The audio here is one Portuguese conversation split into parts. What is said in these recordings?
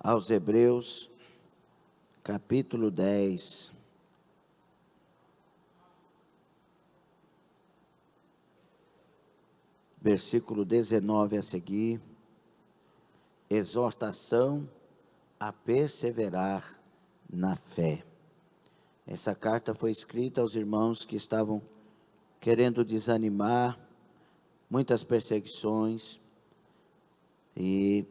aos Hebreus, capítulo 10. Versículo 19 a seguir. Exortação a perseverar na fé. Essa carta foi escrita aos irmãos que estavam querendo desanimar, muitas perseguições, e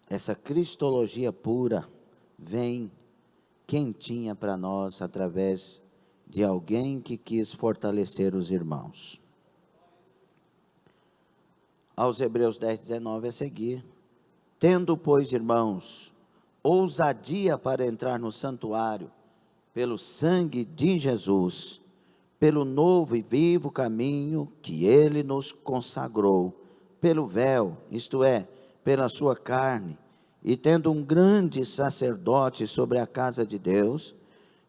essa cristologia pura vem quentinha para nós através de alguém que quis fortalecer os irmãos. Aos Hebreus 10, 19 a seguir. Tendo, pois, irmãos, ousadia para entrar no santuário, pelo sangue de Jesus, pelo novo e vivo caminho que Ele nos consagrou, pelo véu, isto é, pela sua carne, e tendo um grande sacerdote sobre a casa de Deus,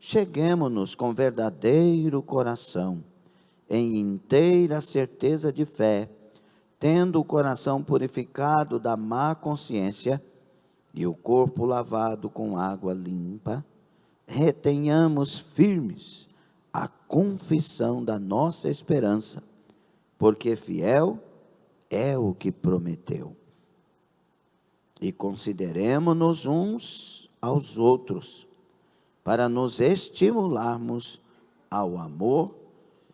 cheguemo-nos com verdadeiro coração, em inteira certeza de fé, tendo o coração purificado da má consciência e o corpo lavado com água limpa, retenhamos firmes a confissão da nossa esperança, porque fiel é o que prometeu. E consideremo-nos uns aos outros, para nos estimularmos ao amor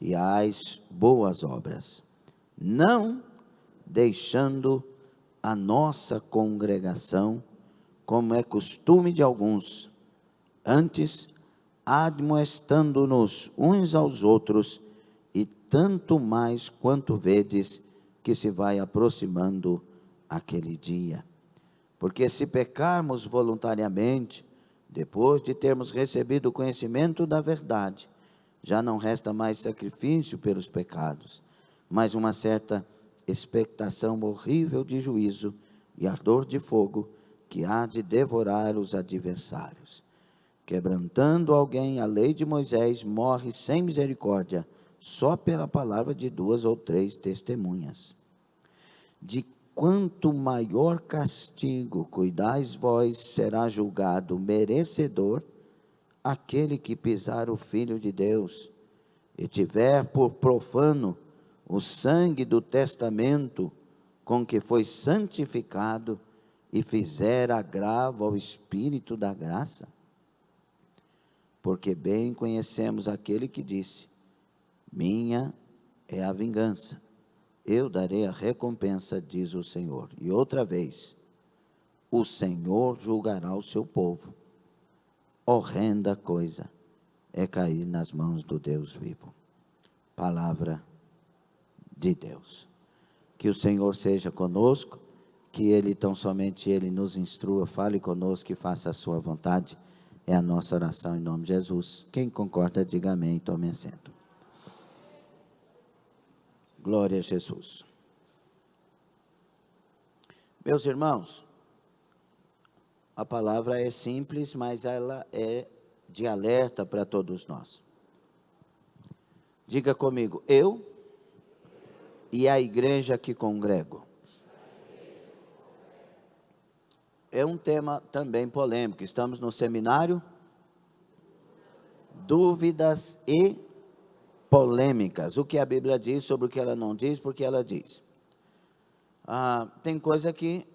e às boas obras, não deixando a nossa congregação, como é costume de alguns, antes admoestando-nos uns aos outros, e tanto mais quanto vedes que se vai aproximando aquele dia. Porque se pecarmos voluntariamente, depois de termos recebido o conhecimento da verdade, já não resta mais sacrifício pelos pecados, mas uma certa expectação horrível de juízo e ardor de fogo que há de devorar os adversários. Quebrantando alguém a lei de Moisés, morre sem misericórdia, só pela palavra de 2 ou 3 testemunhas. De quanto maior castigo cuidais vós, será julgado merecedor aquele que pisar o Filho de Deus, e tiver por profano o sangue do testamento com que foi santificado, e fizer agravo ao Espírito da graça. Porque bem conhecemos aquele que disse: minha é a vingança, eu darei a recompensa, diz o Senhor. E outra vez, o Senhor julgará o seu povo. Horrenda coisa é cair nas mãos do Deus vivo. Palavra de Deus. Que o Senhor seja conosco, que Ele, tão somente Ele, nos instrua, fale conosco e faça a sua vontade. É a nossa oração em nome de Jesus. Quem concorda, diga amém e tome assento. Glória a Jesus. Meus irmãos, a palavra é simples, mas ela é de alerta para todos nós. Diga comigo: eu e a igreja que congrego. É um tema também polêmico. Estamos no seminário Dúvidas e Polêmicas. O que a Bíblia diz sobre o que ela não diz, porque ela diz. Tem coisa que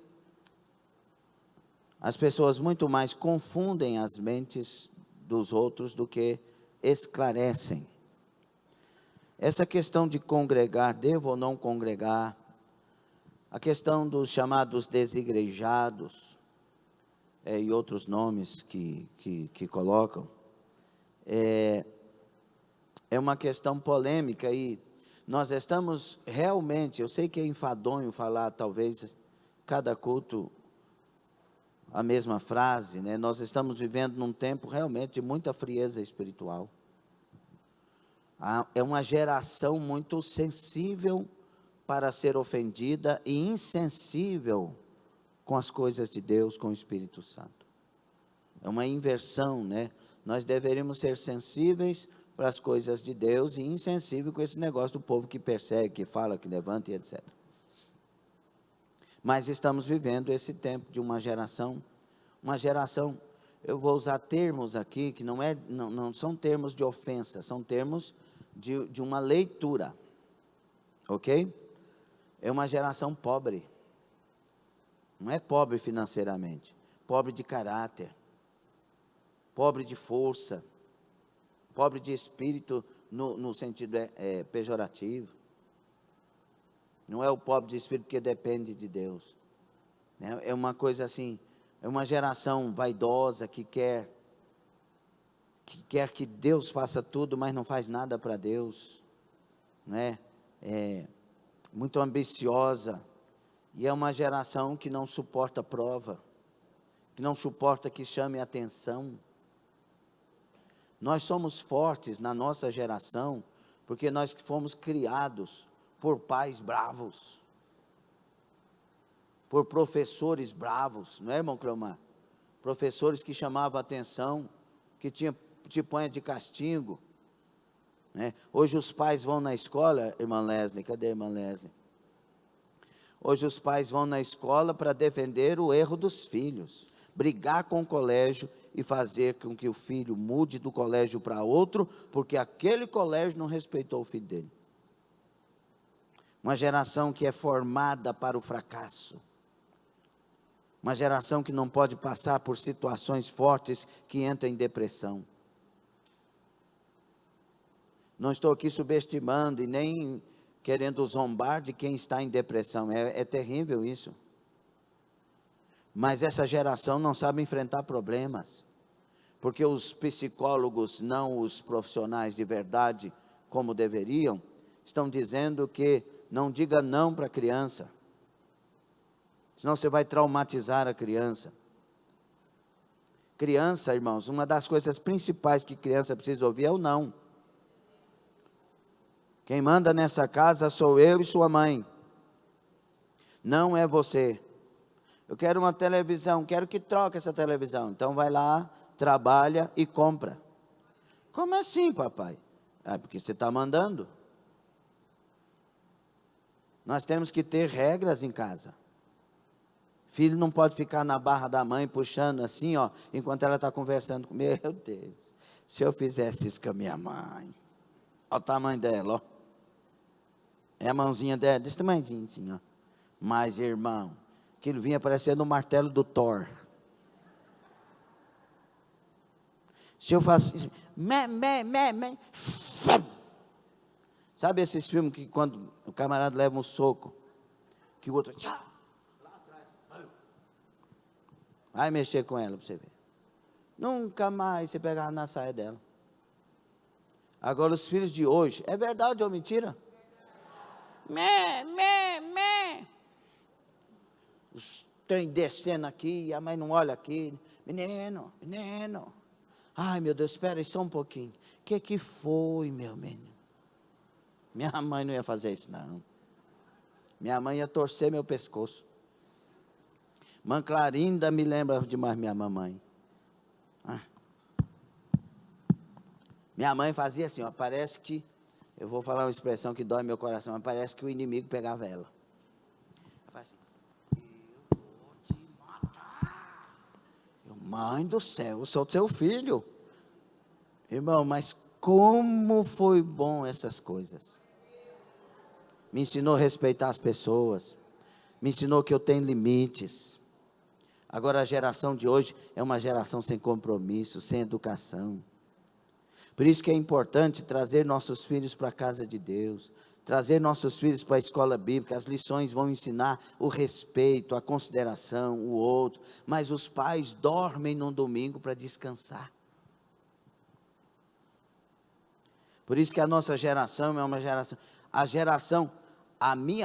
as pessoas muito mais confundem as mentes dos outros do que esclarecem. Essa questão de congregar, devo ou não congregar, a questão dos chamados desigrejados, e outros nomes que colocam, é uma questão polêmica, e nós estamos realmente, eu sei que é enfadonho falar talvez cada culto a mesma frase, né? Nós estamos vivendo num tempo realmente de muita frieza espiritual. É uma geração muito sensível para ser ofendida e insensível com as coisas de Deus, com o Espírito Santo. É uma inversão, né? Nós deveríamos ser sensíveis para as coisas de Deus e insensível com esse negócio do povo que persegue, que fala, que levanta e etc. Mas estamos vivendo esse tempo de uma geração Uma geração, eu vou usar termos aqui, que não são termos de ofensa, são termos de uma leitura, ok? É uma geração pobre, não é pobre financeiramente, pobre de caráter, pobre de força, pobre de espírito no sentido pejorativo. Não é o pobre de espírito que depende de Deus, né? É uma coisa assim, é uma geração vaidosa que quer que Deus faça tudo, mas não faz nada para Deus, né? Muito ambiciosa, e é uma geração que não suporta prova, que não suporta que chame atenção. Nós somos fortes na nossa geração, porque nós fomos criados por pais bravos, por professores bravos, não é, irmão Cleomar? Professores que chamavam atenção, que te põem de castigo, né? Hoje os pais vão na escola, irmã Leslie, cadê a irmã Leslie? Hoje os pais vão na escola para defender o erro dos filhos, brigar com o colégio e fazer com que o filho mude do colégio para outro, porque aquele colégio não respeitou o filho dele. Uma geração que é formada para o fracasso. Uma geração que não pode passar por situações fortes, que entra em depressão. Não estou aqui subestimando e nem querendo zombar de quem está em depressão. É terrível isso. Mas essa geração não sabe enfrentar problemas, porque os psicólogos, não os profissionais de verdade, como deveriam, estão dizendo que não diga não para a criança, senão você vai traumatizar a criança. Criança, irmãos, uma das coisas principais que criança precisa ouvir é o não. Quem manda nessa casa sou eu e sua mãe, não é você. Eu quero uma televisão, quero que troque essa televisão. Então vai lá, trabalha e compra. Como assim, papai? Porque você está mandando. Nós temos que ter regras em casa. Filho não pode ficar na barra da mãe, puxando assim, ó, enquanto ela está conversando com... Meu Deus, se eu fizesse isso com a minha mãe. Olha o tamanho dela, ó. É a mãozinha dela, desse tamanhozinho assim, ó. Mas, irmão, aquilo vinha parecendo o martelo do Thor. Se eu faço isso, sabe esses filmes que quando o camarada leva um soco, que o outro, tchau, lá atrás, vai mexer com ela para você ver. Nunca mais você pegava na saia dela. Agora os filhos de hoje, é verdade ou mentira? Os trem descendo aqui, a mãe não olha aqui. Menino. Ai, meu Deus, espera aí só um pouquinho. O que foi, meu menino? Minha mãe não ia fazer isso, não. Minha mãe ia torcer meu pescoço. Mãe Clarinda me lembra demais minha mamãe. Minha mãe fazia assim, ó, parece que, eu vou falar uma expressão que dói meu coração, mas parece que o inimigo pegava ela. Ela faz assim, eu vou te matar. Mãe do céu, eu sou seu filho. Irmão, mas como foi bom essas coisas. Me ensinou a respeitar as pessoas. Me ensinou que eu tenho limites. Agora a geração de hoje é uma geração sem compromisso, sem educação. Por isso que é importante trazer nossos filhos para a casa de Deus, trazer nossos filhos para a escola bíblica. As lições vão ensinar o respeito, a consideração, o outro. Mas os pais dormem no domingo para descansar. Por isso que a nossa geração é uma geração,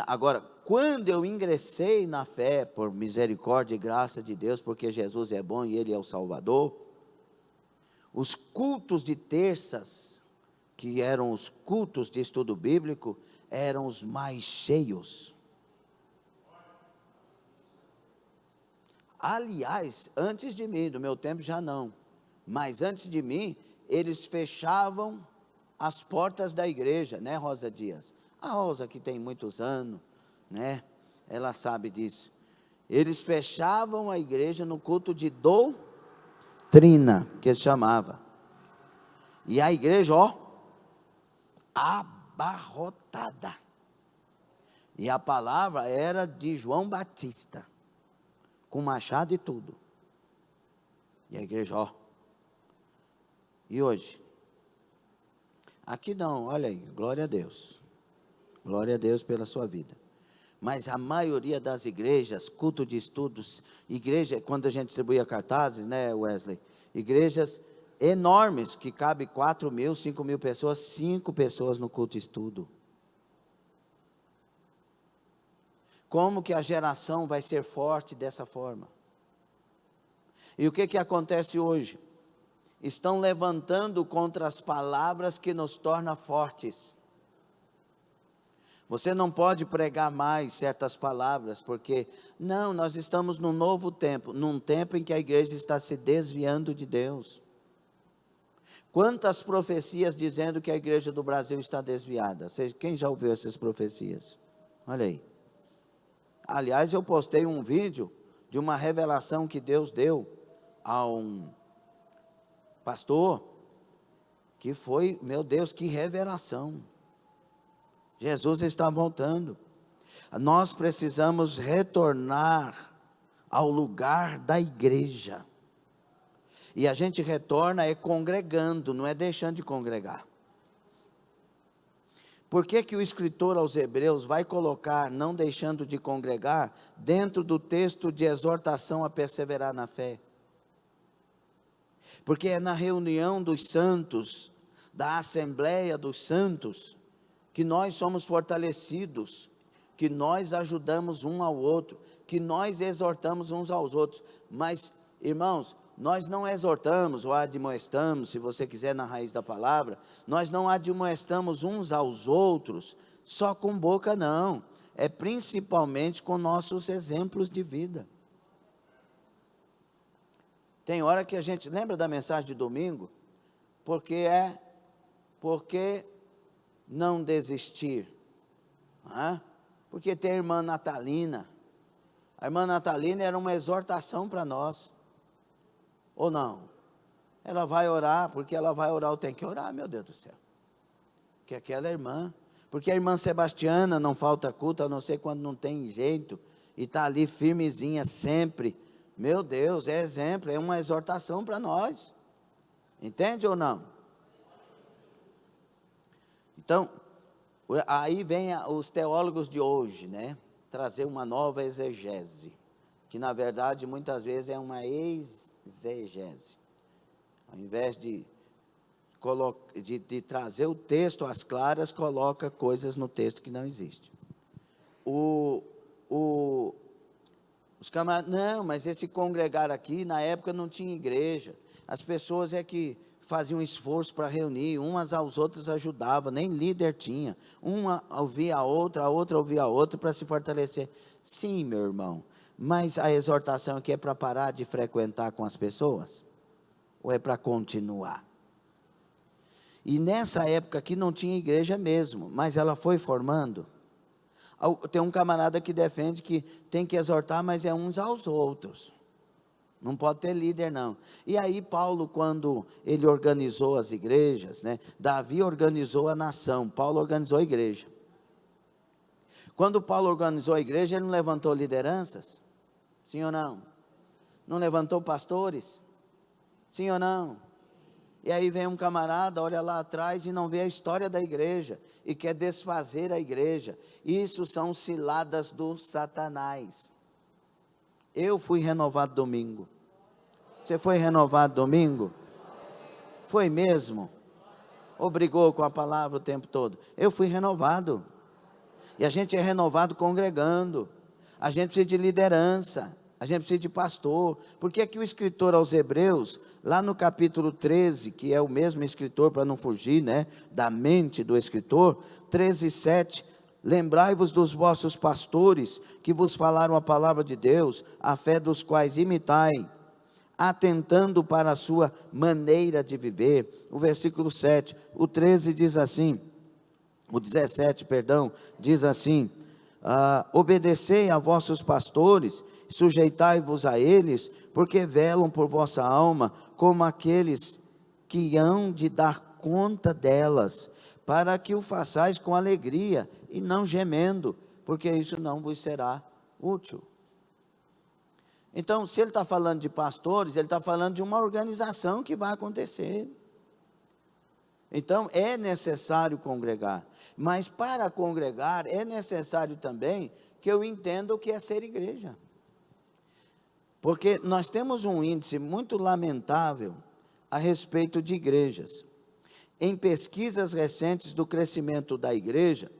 agora, quando eu ingressei na fé, por misericórdia e graça de Deus, porque Jesus é bom e Ele é o Salvador, os cultos de terças, que eram os cultos de estudo bíblico, eram os mais cheios. Aliás, antes de mim, do meu tempo já não, mas antes de mim, eles fechavam as portas da igreja, né, Rosa Dias? A Rosa que tem muitos anos, né, ela sabe disso. Eles fechavam a igreja no culto de doutrina, que eles chamavam. E a igreja, ó, abarrotada. E a palavra era de João Batista, com machado e tudo. E a igreja, ó. E hoje? Aqui não, olha aí, glória a Deus. Glória a Deus pela sua vida. Mas a maioria das igrejas, culto de estudos, igreja, quando a gente distribuía cartazes, né, Wesley? Igrejas enormes, que cabe 4.000, 5.000 pessoas, 5 pessoas no culto de estudo. Como que a geração vai ser forte dessa forma? E o que acontece hoje? Estão levantando contra as palavras que nos tornam fortes. Você não pode pregar mais certas palavras, porque, não, nós estamos num novo tempo, num tempo em que a igreja está se desviando de Deus. Quantas profecias dizendo que a igreja do Brasil está desviada? Quem já ouviu essas profecias? Olha aí. Aliás, eu postei um vídeo de uma revelação que Deus deu a um pastor, que foi, meu Deus, que revelação. Jesus está voltando. Nós precisamos retornar ao lugar da igreja. E a gente retorna congregando, não é deixando de congregar. Por que o escritor aos Hebreus vai colocar não deixando de congregar dentro do texto de exortação a perseverar na fé? Porque é na reunião dos santos, da assembleia dos santos, que nós somos fortalecidos, que nós ajudamos um ao outro, que nós exortamos uns aos outros. Mas, irmãos, nós não exortamos ou admoestamos, se você quiser na raiz da palavra, nós não admoestamos uns aos outros só com boca, não. É principalmente com nossos exemplos de vida. Tem hora que a gente lembra da mensagem de domingo, porque não desistir, porque tem a irmã Natalina. A irmã Natalina era uma exortação para nós, ou não? Ela vai orar, porque ela vai orar, eu tenho que orar, meu Deus do céu, que aquela irmã, porque a irmã Sebastiana não falta culto, a não ser quando não tem jeito, e está ali firmezinha sempre. Meu Deus, é exemplo, é uma exortação para nós, entende ou não? Então, aí vem os teólogos de hoje, né, trazer uma nova exegese, que na verdade muitas vezes é uma exegese, ao invés de trazer o texto às claras, coloca coisas no texto que não existem. Os camaradas, não, mas esse congregar aqui, na época não tinha igreja, as pessoas que faziam um esforço para reunir, umas aos outros ajudavam, nem líder tinha, uma ouvia a outra ouvia a outra para se fortalecer. Sim, meu irmão, mas a exortação aqui é para parar de frequentar com as pessoas? Ou é para continuar? E nessa época aqui não tinha igreja mesmo, mas ela foi formando. Tem um camarada que defende que tem que exortar, mas é uns aos outros. Não pode ter líder, não. E aí Paulo, quando ele organizou as igrejas, né? Davi organizou a nação, Paulo organizou a igreja. Quando Paulo organizou a igreja, ele não levantou lideranças? Sim ou não? Não levantou pastores? Sim ou não? E aí vem um camarada, olha lá atrás e não vê a história da igreja, e quer desfazer a igreja. Isso são ciladas do Satanás. Eu fui renovado domingo. Você foi renovado domingo? Foi mesmo? Ou brigou com a palavra o tempo todo? Eu fui renovado. E a gente é renovado congregando. A gente precisa de liderança. A gente precisa de pastor. Por que que o escritor aos Hebreus, lá no capítulo 13, que é o mesmo escritor, para não fugir, né, da mente do escritor, 13:7, lembrai-vos dos vossos pastores, que vos falaram a palavra de Deus, a fé dos quais imitai, atentando para a sua maneira de viver. O versículo 7, o 13 diz assim, o 17, perdão, diz assim, obedecei a vossos pastores, sujeitai-vos a eles, porque velam por vossa alma, como aqueles que hão de dar conta delas, para que o façais com alegria e não gemendo, porque isso não vos será útil. Então, se ele está falando de pastores, ele está falando de uma organização que vai acontecer. Então, é necessário congregar, mas para congregar é necessário também que eu entenda o que é ser igreja. Porque nós temos um índice muito lamentável a respeito de igrejas. Em pesquisas recentes do crescimento da igreja,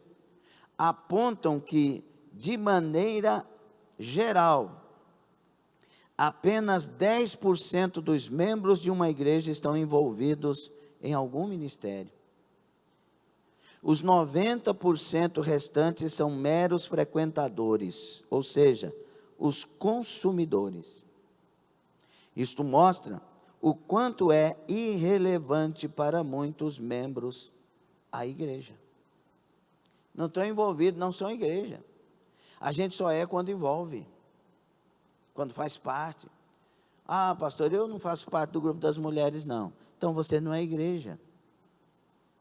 apontam que, de maneira geral, apenas 10% dos membros de uma igreja estão envolvidos em algum ministério. Os 90% restantes são meros frequentadores, ou seja, os consumidores. Isto mostra o quanto é irrelevante para muitos membros a igreja. Não estão envolvidos, não são igreja. A gente só é quando envolve, quando faz parte. Ah, pastor, eu não faço parte do grupo das mulheres, não. Então você não é igreja.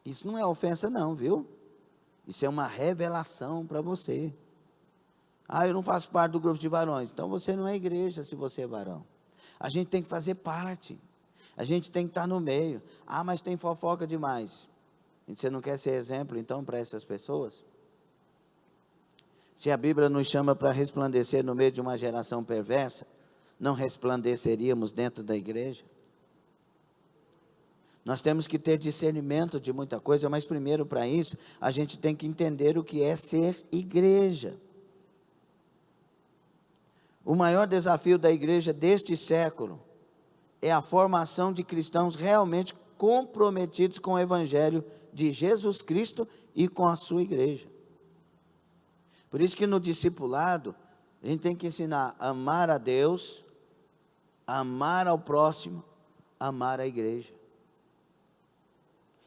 Isso não é ofensa não, viu? Isso é uma revelação para você. Ah, eu não faço parte do grupo de varões. Então você não é igreja se você é varão. A gente tem que fazer parte. A gente tem que estar no meio. Ah, mas tem fofoca demais. Você não quer ser exemplo então para essas pessoas? Se a Bíblia nos chama para resplandecer no meio de uma geração perversa, não resplandeceríamos dentro da igreja? Nós temos que ter discernimento de muita coisa, mas primeiro para isso, a gente tem que entender o que é ser igreja. O maior desafio da igreja deste século é a formação de cristãos realmente comprometidos com o Evangelho de Jesus Cristo e com a sua igreja. Por isso que no discipulado, a gente tem que ensinar a amar a Deus, a amar ao próximo, a amar a igreja.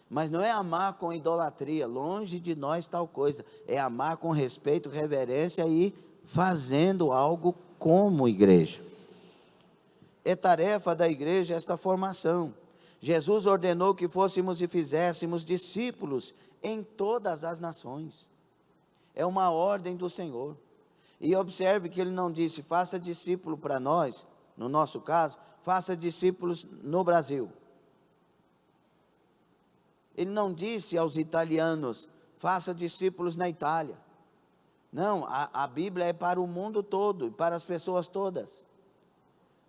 Mas não é amar com idolatria, longe de nós tal coisa, é amar com respeito, reverência e fazendo algo como igreja. É tarefa da igreja esta formação. Jesus ordenou que fôssemos e fizéssemos discípulos em todas as nações. É uma ordem do Senhor. E observe que ele não disse, faça discípulo para nós, no nosso caso, faça discípulos no Brasil. Ele não disse aos italianos, faça discípulos na Itália. Não, a Bíblia é para o mundo todo, para as pessoas todas.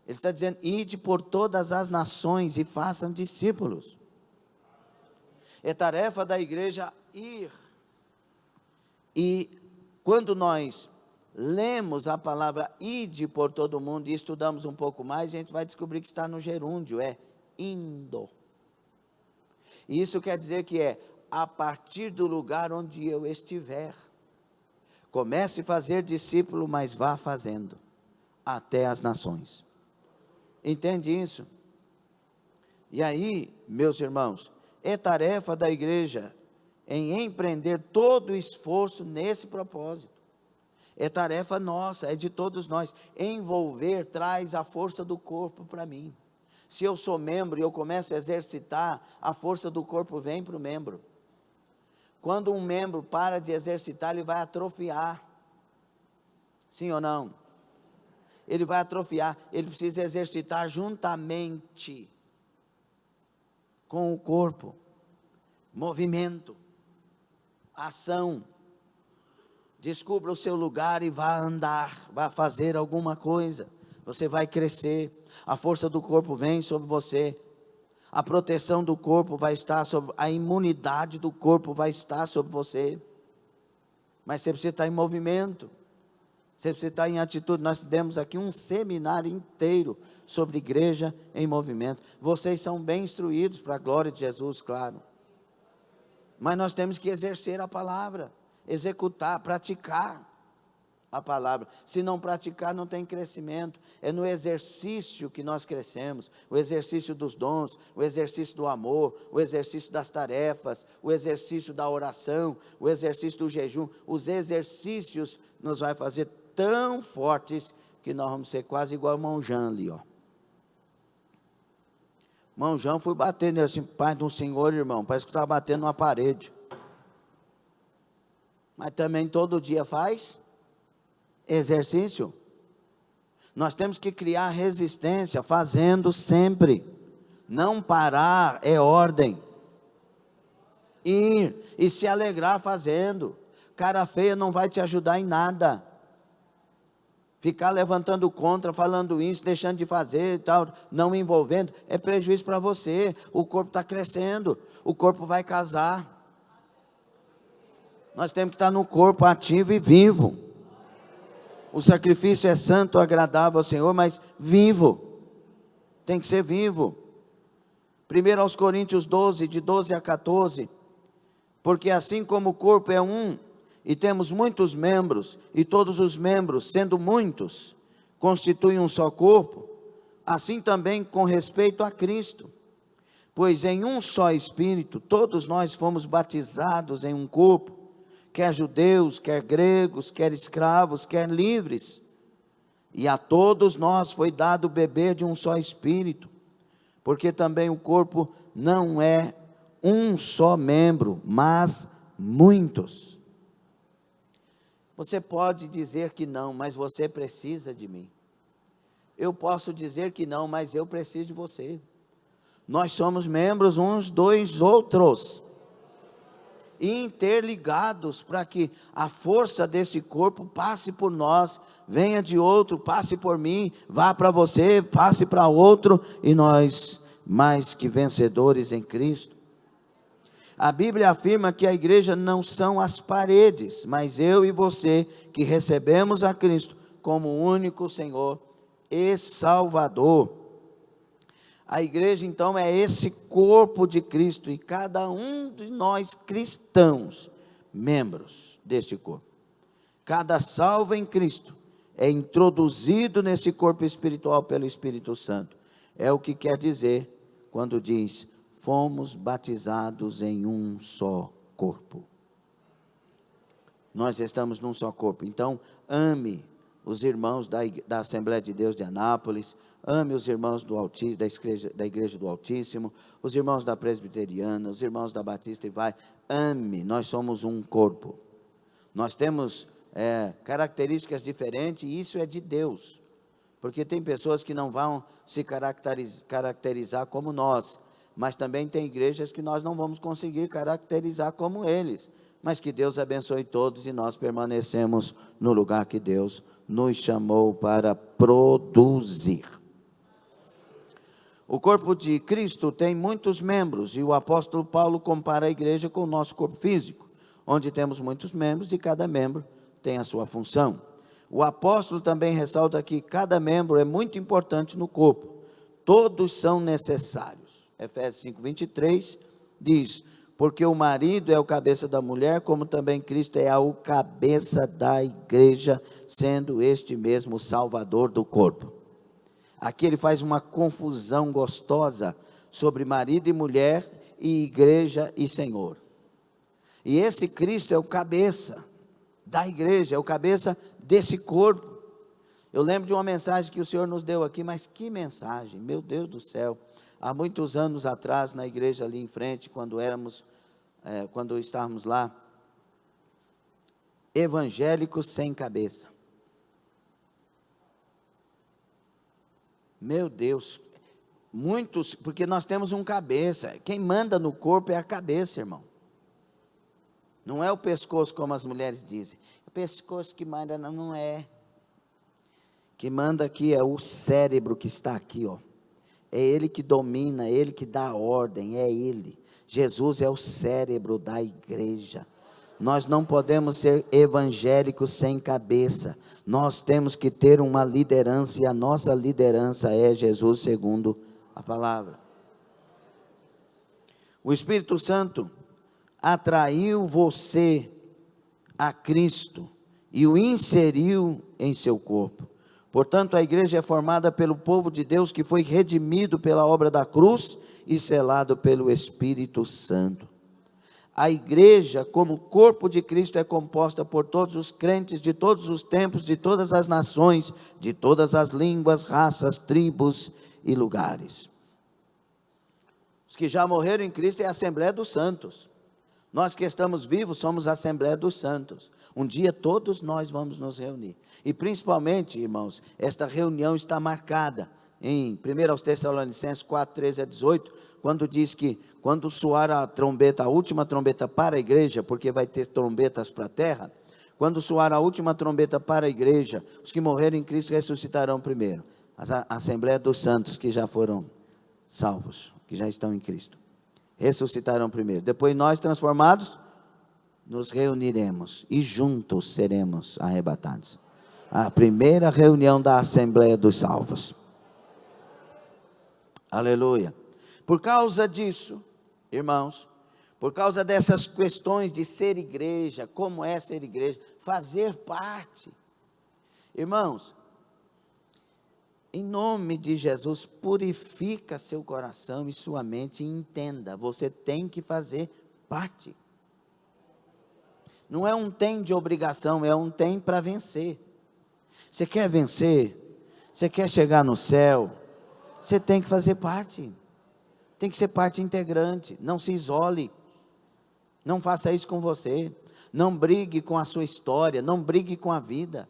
Ele está dizendo, ide por todas as nações e façam discípulos. É tarefa da igreja ir. E quando nós lemos a palavra ide por todo mundo e estudamos um pouco mais, a gente vai descobrir que está no gerúndio, é indo. E isso quer dizer que é a partir do lugar onde eu estiver. Comece a fazer discípulo, mas vá fazendo até as nações. Entende isso? E aí, meus irmãos, é tarefa da igreja em empreender todo o esforço nesse propósito. É tarefa nossa, é de todos nós. Envolver traz a força do corpo para mim. Se eu sou membro e eu começo a exercitar, a força do corpo vem para o membro. Quando um membro para de exercitar, ele vai atrofiar. Sim ou não? Ele vai atrofiar, ele precisa exercitar juntamente com o corpo. Movimento, ação. Descubra o seu lugar e vá andar, vá fazer alguma coisa. Você vai crescer, a força do corpo vem sobre você. A proteção do corpo vai estar sobre, a imunidade do corpo vai estar sobre você. Mas você precisa estar em movimento. Você precisa estar em atitude. Nós demos aqui um seminário inteiro sobre igreja em movimento. Vocês são bem instruídos para a glória de Jesus, claro. Mas nós temos que exercer a palavra, executar, praticar a palavra. Se não praticar, não tem crescimento. É no exercício que nós crescemos. O exercício dos dons, o exercício do amor, o exercício das tarefas, o exercício da oração, o exercício do jejum. Os exercícios nos vai fazer tão fortes que nós vamos ser quase igual ao irmão Jean ali, ó. Irmão Jean, fui bater nele assim, Pai do Senhor, irmão, parece que estava batendo numa parede. Mas também todo dia faz exercício. Nós temos que criar resistência, fazendo sempre. Não parar é ordem. Ir e se alegrar fazendo. Cara feia não vai te ajudar em nada. Ficar levantando contra, falando isso, deixando de fazer e tal, não envolvendo, é prejuízo para você. O corpo está crescendo, o corpo vai casar. Nós temos que estar no corpo ativo e vivo. O sacrifício é santo, agradável ao Senhor, mas vivo. Tem que ser vivo. 1 aos Coríntios 12, de 12 a 14. Porque assim como o corpo é um, e temos muitos membros, e todos os membros, sendo muitos, constituem um só corpo, assim também com respeito a Cristo. Pois em um só Espírito, todos nós fomos batizados em um corpo, quer judeus, quer gregos, quer escravos, quer livres. E a todos nós foi dado beber de um só Espírito, porque também o corpo não é um só membro, mas muitos. Você pode dizer que não, mas você precisa de mim. Eu posso dizer que não, mas eu preciso de você. Nós somos membros uns dos outros, interligados, para que a força desse corpo passe por nós, venha de outro, passe por mim, vá para você, passe para outro, e nós, mais que vencedores em Cristo. A Bíblia afirma que a igreja não são as paredes, mas eu e você que recebemos a Cristo como o único Senhor e Salvador. A igreja então é esse corpo de Cristo e cada um de nós cristãos, membros deste corpo. Cada salvo em Cristo é introduzido nesse corpo espiritual pelo Espírito Santo. É o que quer dizer quando diz: fomos batizados em um só corpo. Nós estamos num só corpo. Então, ame os irmãos da Assembleia de Deus de Anápolis, ame os irmãos da Igreja do Altíssimo, os irmãos da Presbiteriana, os irmãos da Batista, e vai, ame, nós somos um corpo. Nós temos características diferentes, e isso é de Deus, porque tem pessoas que não vão se caracterizar como nós, mas também tem igrejas que nós não vamos conseguir caracterizar como eles, mas que Deus abençoe todos e nós permanecemos no lugar que Deus nos chamou para produzir. O corpo de Cristo tem muitos membros, e o apóstolo Paulo compara a igreja com o nosso corpo físico, onde temos muitos membros e cada membro tem a sua função. O apóstolo também ressalta que cada membro é muito importante no corpo, todos são necessários. Efésios 5:23 diz: porque o marido é o cabeça da mulher, como também Cristo é o cabeça da igreja, sendo este mesmo o salvador do corpo. Aqui ele faz uma confusão gostosa sobre marido e mulher, e igreja e Senhor. E esse Cristo é o cabeça da igreja, é o cabeça desse corpo. Eu lembro de uma mensagem que o Senhor nos deu aqui, mas que mensagem, meu Deus do céu. Há muitos anos atrás, na igreja ali em frente, quando estávamos lá, evangélicos sem cabeça. Meu Deus, muitos, porque nós temos um cabeça, quem manda no corpo é a cabeça, irmão. Não é o pescoço, como as mulheres dizem. O pescoço que manda, não é. Que manda aqui é o cérebro que está aqui, ó. É ele que domina, é ele que dá ordem, é ele. Jesus é o cérebro da igreja. Nós não podemos ser evangélicos sem cabeça. Nós temos que ter uma liderança, e a nossa liderança é Jesus segundo a palavra. O Espírito Santo atraiu você a Cristo e o inseriu em seu corpo. Portanto, a igreja é formada pelo povo de Deus que foi redimido pela obra da cruz e selado pelo Espírito Santo. A igreja, como corpo de Cristo, é composta por todos os crentes de todos os tempos, de todas as nações, de todas as línguas, raças, tribos e lugares. Os que já morreram em Cristo é a Assembleia dos Santos. Nós que estamos vivos somos a Assembleia dos Santos. Um dia todos nós vamos nos reunir. E principalmente, irmãos, esta reunião está marcada em 1 Tessalonicenses 4, 13 a 18, quando diz que quando soar a trombeta, a última trombeta para a igreja, porque vai ter trombetas para a terra, quando soar a última trombeta para a igreja, os que morreram em Cristo ressuscitarão primeiro. A Assembleia dos Santos que já foram salvos, que já estão em Cristo, ressuscitarão primeiro. Depois nós, transformados, nos reuniremos e juntos seremos arrebatados. A primeira reunião da Assembleia dos Salvos. Aleluia. Por causa disso, irmãos, por causa dessas questões de ser igreja, como é ser igreja, fazer parte, irmãos, em nome de Jesus, purifica seu coração e sua mente e entenda, você tem que fazer parte. Não é um tem de obrigação, é um tem para vencer. Você quer vencer? Você quer chegar no céu? Você tem que fazer parte. Tem que ser parte integrante. Não se isole. Não faça isso com você. Não brigue com a sua história. Não brigue com a vida.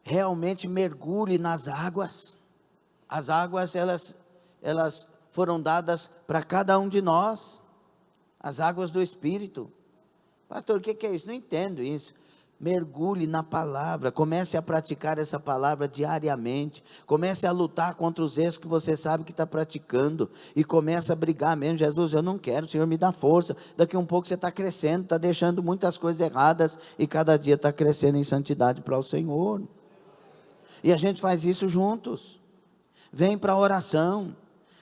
Realmente mergulhe nas águas. As águas, elas foram dadas para cada um de nós. As águas do Espírito. Pastor, o que é isso? Não entendo isso. Mergulhe na palavra, comece a praticar essa palavra diariamente, comece a lutar contra os erros que você sabe que está praticando, e comece a brigar mesmo. Jesus, eu não quero, Senhor, me dá força. Daqui um pouco você está crescendo, está deixando muitas coisas erradas, e cada dia está crescendo em santidade para o Senhor. E a gente faz isso juntos. Vem para a oração.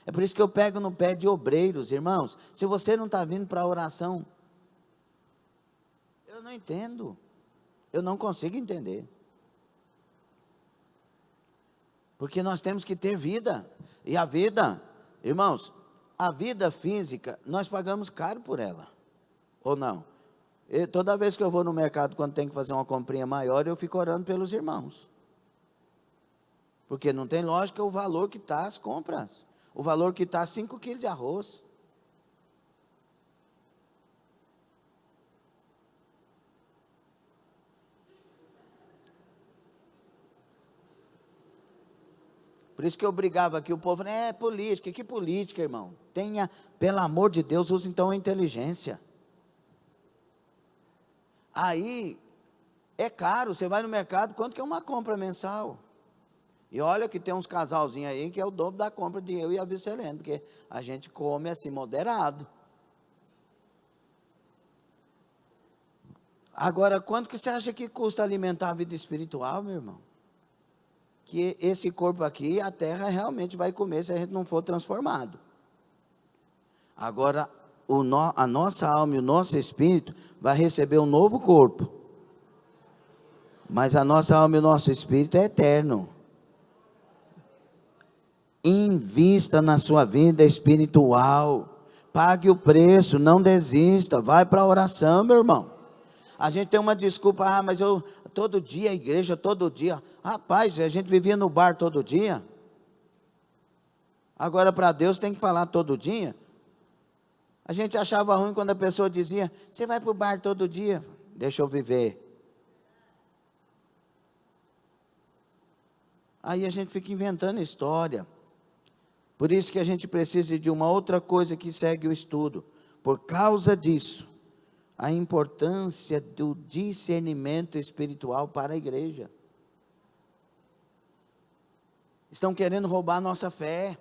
É por isso que eu pego no pé de obreiros, irmãos. Se você não está vindo para a oração, eu não entendo. Eu não consigo entender. Porque nós temos que ter vida. E a vida, irmãos, a vida física, nós pagamos caro por ela. Ou não? Toda vez que eu vou no mercado, quando tem que fazer uma comprinha maior, eu fico orando pelos irmãos. Porque não tem lógica o valor que está as compras. O valor que está 5 quilos de arroz. Por isso que eu brigava aqui, o povo, é política, que política, irmão? Tenha, pelo amor de Deus, use então a inteligência. Aí, é caro, você vai no mercado, quanto que é uma compra mensal? E olha que tem uns casalzinhos aí, que é o dobro da compra de eu e a Vicelene, porque a gente come assim, moderado. Agora, quanto que você acha que custa alimentar a vida espiritual, meu irmão? Que esse corpo aqui, a terra realmente vai comer se a gente não for transformado. Agora, a nossa alma e o nosso espírito vai receber um novo corpo. Mas a nossa alma e o nosso espírito é eterno. Invista na sua vida espiritual. Pague o preço, não desista. Vai para a oração, meu irmão. A gente tem uma desculpa, mas eu todo dia a igreja, todo dia. Rapaz, a gente vivia no bar todo dia. Agora para Deus tem que falar todo dia. A gente achava ruim quando a pessoa dizia, você vai para o bar todo dia? Deixa eu viver. Aí a gente fica inventando história. Por isso que a gente precisa de uma outra coisa que segue o estudo. Por causa disso, a importância do discernimento espiritual para a igreja. Estão querendo roubar a nossa fé.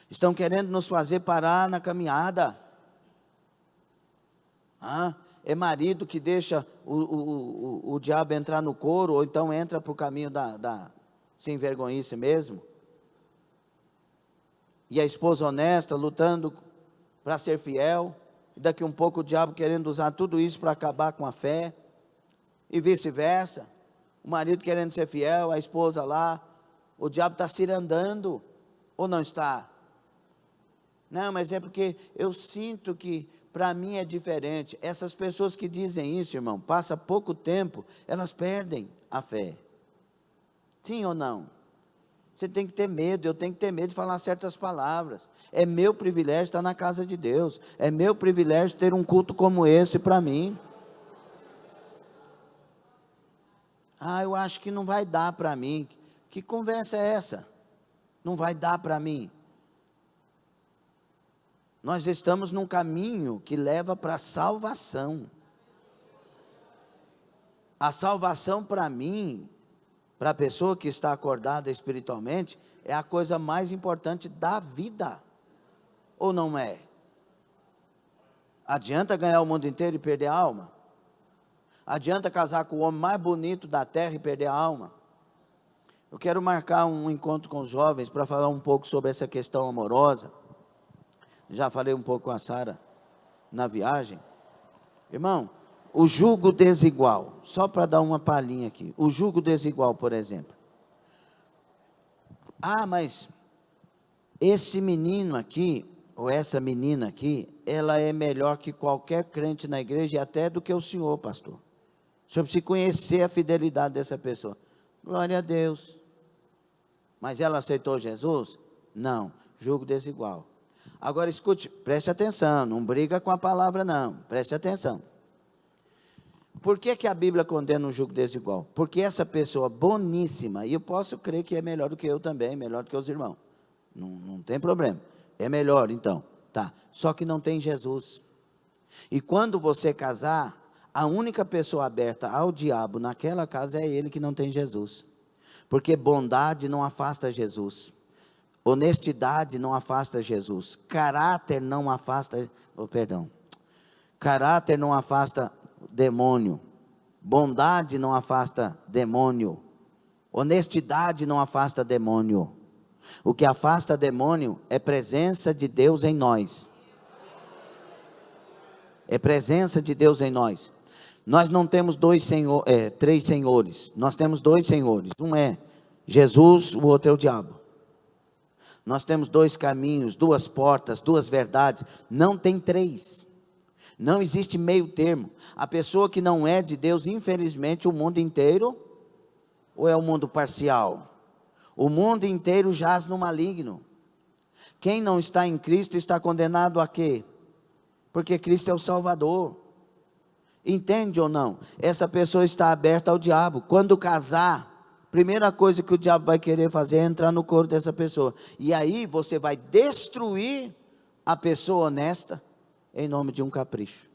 Estão querendo nos fazer parar na caminhada. É marido que deixa o diabo entrar no couro, ou então entra para o caminho da sem vergonhice mesmo. E a esposa honesta, lutando para ser fiel. E daqui um pouco o diabo querendo usar tudo isso para acabar com a fé. E vice-versa. O marido querendo ser fiel, a esposa lá. O diabo está cirandando. Ou não está? Não, mas é porque eu sinto que para mim é diferente. Essas pessoas que dizem isso, irmão, passa pouco tempo, elas perdem a fé. Sim ou não? Você tem que ter medo, eu tenho que ter medo de falar certas palavras. É meu privilégio estar na casa de Deus. É meu privilégio ter um culto como esse para mim. Ah, eu acho que não vai dar para mim. Que conversa é essa? Não vai dar para mim. Nós estamos num caminho que leva para a salvação. A salvação para mim, para a pessoa que está acordada espiritualmente, é a coisa mais importante da vida. Ou não é? Adianta ganhar o mundo inteiro e perder a alma? Adianta casar com o homem mais bonito da terra e perder a alma? Eu quero marcar um encontro com os jovens para falar um pouco sobre essa questão amorosa. Já falei um pouco com a Sara na viagem. Irmão, o jugo desigual, só para dar uma palhinha aqui. O jugo desigual, por exemplo. Ah, mas esse menino aqui, ou essa menina aqui, ela é melhor que qualquer crente na igreja e até do que o senhor, pastor. O senhor precisa conhecer a fidelidade dessa pessoa. Glória a Deus. Mas ela aceitou Jesus? Não, jugo desigual. Agora escute, preste atenção, não briga com a palavra não, preste atenção. Por que que a Bíblia condena um jugo desigual? Porque essa pessoa boníssima, e eu posso crer que é melhor do que eu também, melhor do que os irmãos, não tem problema, é melhor então, tá, só que não tem Jesus. E quando você casar, a única pessoa aberta ao diabo naquela casa é ele que não tem Jesus, porque bondade não afasta Jesus, honestidade não afasta Jesus, caráter não afasta, caráter não afasta demônio, bondade não afasta demônio, honestidade não afasta demônio. O que afasta demônio é presença de Deus em nós. É presença de Deus em nós. Nós não temos três senhores, nós temos dois senhores. Um é Jesus, o outro é o diabo. Nós temos dois caminhos, duas portas, duas verdades. Não tem três. Não existe meio termo. A pessoa que não é de Deus, infelizmente, o mundo inteiro, ou é o mundo parcial? O mundo inteiro jaz no maligno. Quem não está em Cristo está condenado a quê? Porque Cristo é o Salvador. Entende ou não? Essa pessoa está aberta ao diabo. Quando casar, primeira coisa que o diabo vai querer fazer é entrar no corpo dessa pessoa. E aí você vai destruir a pessoa honesta em nome de um capricho.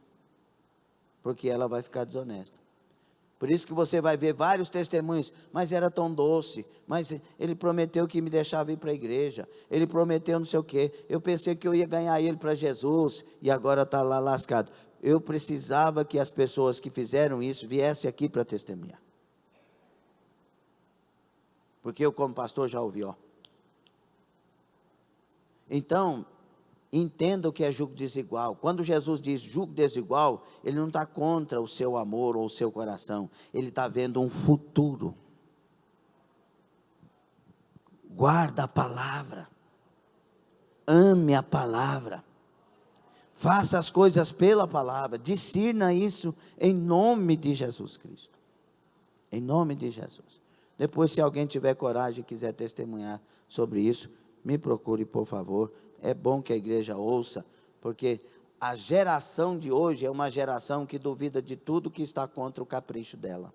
Porque ela vai ficar desonesta. Por isso que você vai ver vários testemunhos, mas era tão doce, mas ele prometeu que me deixava ir para a igreja, ele prometeu não sei o quê, eu pensei que eu ia ganhar ele para Jesus, e agora está lá lascado. Eu precisava que as pessoas que fizeram isso, viessem aqui para testemunhar. Porque eu como pastor já ouvi, ó. Então, entenda o que é jugo desigual. Quando Jesus diz jugo desigual, ele não está contra o seu amor ou o seu coração. Ele está vendo um futuro. Guarda a palavra. Ame a palavra. Faça as coisas pela palavra. Discirna isso em nome de Jesus Cristo. Em nome de Jesus. Depois, se alguém tiver coragem e quiser testemunhar sobre isso, me procure, por favor. É bom que a igreja ouça, porque a geração de hoje é uma geração que duvida de tudo que está contra o capricho dela.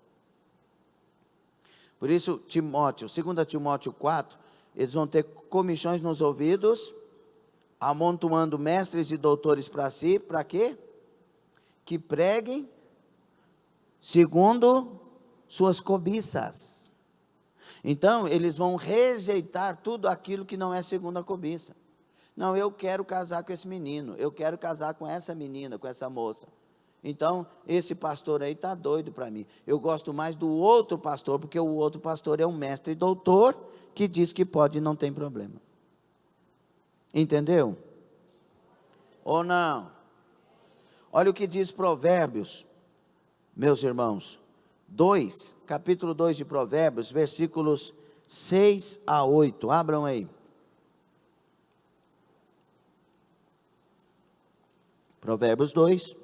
Por isso, Timóteo, 2 Timóteo 4, eles vão ter comichões nos ouvidos, amontoando mestres e doutores para si, para quê? Que preguem segundo suas cobiças. Então, eles vão rejeitar tudo aquilo que não é segundo a cobiça. Não, eu quero casar com esse menino, eu quero casar com essa menina, com essa moça. Então, esse pastor aí está doido para mim. Eu gosto mais do outro pastor, porque o outro pastor é um mestre e doutor, que diz que pode e não tem problema. Entendeu? Ou não? Olha o que diz Provérbios, meus irmãos. Capítulo 2 de Provérbios, versículos 6 a 8. Abram aí. Provérbios 2,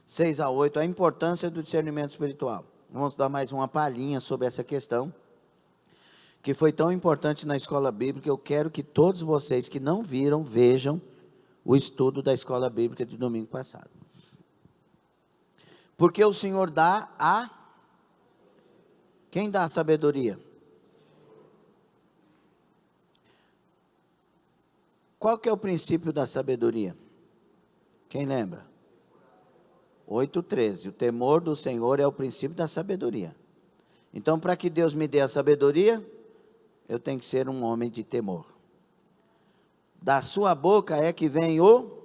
6 a 8, a importância do discernimento espiritual. Vamos dar mais uma palhinha sobre essa questão, que foi tão importante na escola bíblica. Eu quero que todos vocês que não viram, vejam o estudo da escola bíblica de domingo passado. Porque o Senhor dá a... Quem dá a sabedoria? Qual que é o princípio da sabedoria? Quem lembra? 8:13. O temor do Senhor é o princípio da sabedoria. Então, para que Deus me dê a sabedoria, eu tenho que ser um homem de temor. Da sua boca é que vem o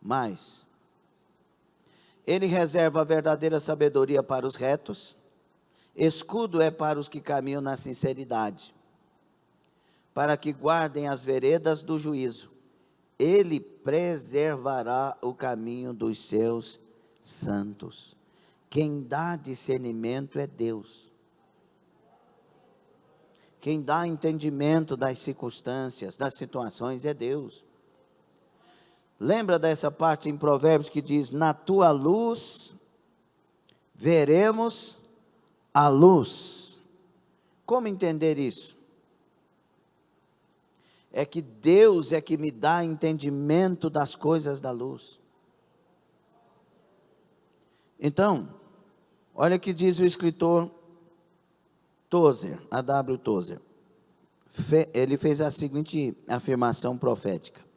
mais. Ele reserva a verdadeira sabedoria para os retos, escudo é para os que caminham na sinceridade, para que guardem as veredas do juízo. Ele preservará o caminho dos seus santos. Quem dá discernimento é Deus. Quem dá entendimento das circunstâncias, das situações é Deus. Lembra dessa parte em Provérbios que diz: na tua luz veremos a luz. Como entender isso? É que Deus é que me dá entendimento das coisas da luz. Então, olha o que diz o escritor Tozer, A.W. Tozer. Ele fez a seguinte afirmação profética.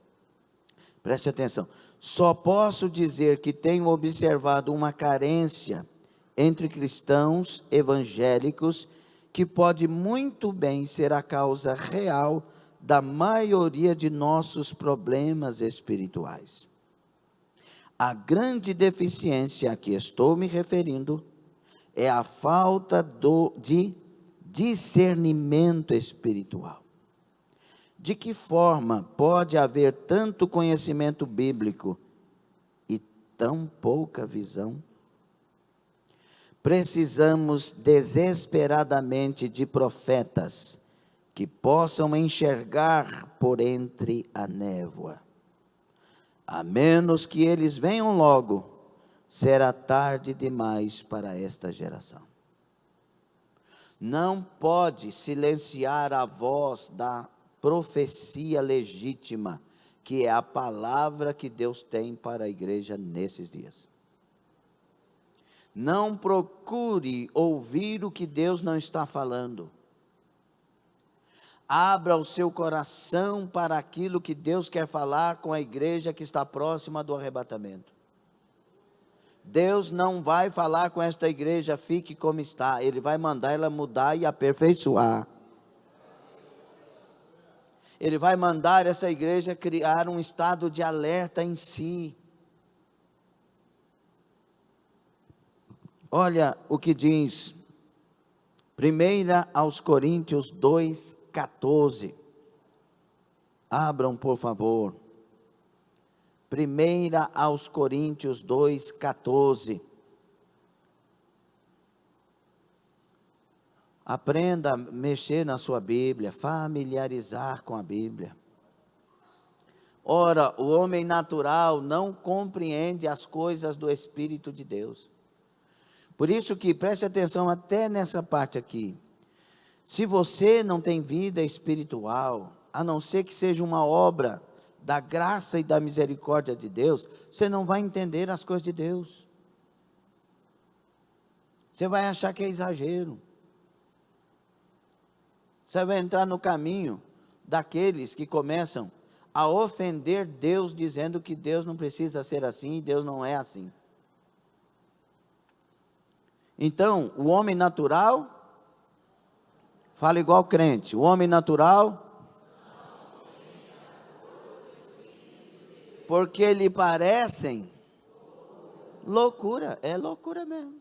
Preste atenção. Só posso dizer que tenho observado uma carência entre cristãos evangélicos que pode muito bem ser a causa real da maioria de nossos problemas espirituais. A grande deficiência a que estou me referindo é a falta de discernimento espiritual. De que forma pode haver tanto conhecimento bíblico e tão pouca visão? Precisamos desesperadamente de profetas que possam enxergar por entre a névoa. A menos que eles venham logo, será tarde demais para esta geração. Não pode silenciar a voz da profecia legítima, que é a palavra que Deus tem para a igreja nesses dias. Não procure ouvir o que Deus não está falando. Abra o seu coração para aquilo que Deus quer falar com a igreja que está próxima do arrebatamento. Deus não vai falar com esta igreja, fique como está. Ele vai mandar ela mudar e aperfeiçoar. Ele vai mandar essa igreja criar um estado de alerta em si. Olha o que diz 1 aos Coríntios 2:14. Abram, por favor. 1 aos Coríntios 2:14. Aprenda a mexer na sua Bíblia, familiarizar com a Bíblia. Ora, o homem natural não compreende as coisas do Espírito de Deus. Por isso que preste atenção até nessa parte aqui. Se você não tem vida espiritual, a não ser que seja uma obra da graça e da misericórdia de Deus, você não vai entender as coisas de Deus. Você vai achar que é exagero. Você vai entrar no caminho daqueles que começam a ofender Deus, dizendo que Deus não precisa ser assim, e Deus não é assim. Então, o homem natural, fala igual crente, o homem natural, porque lhe parecem loucura, é loucura mesmo.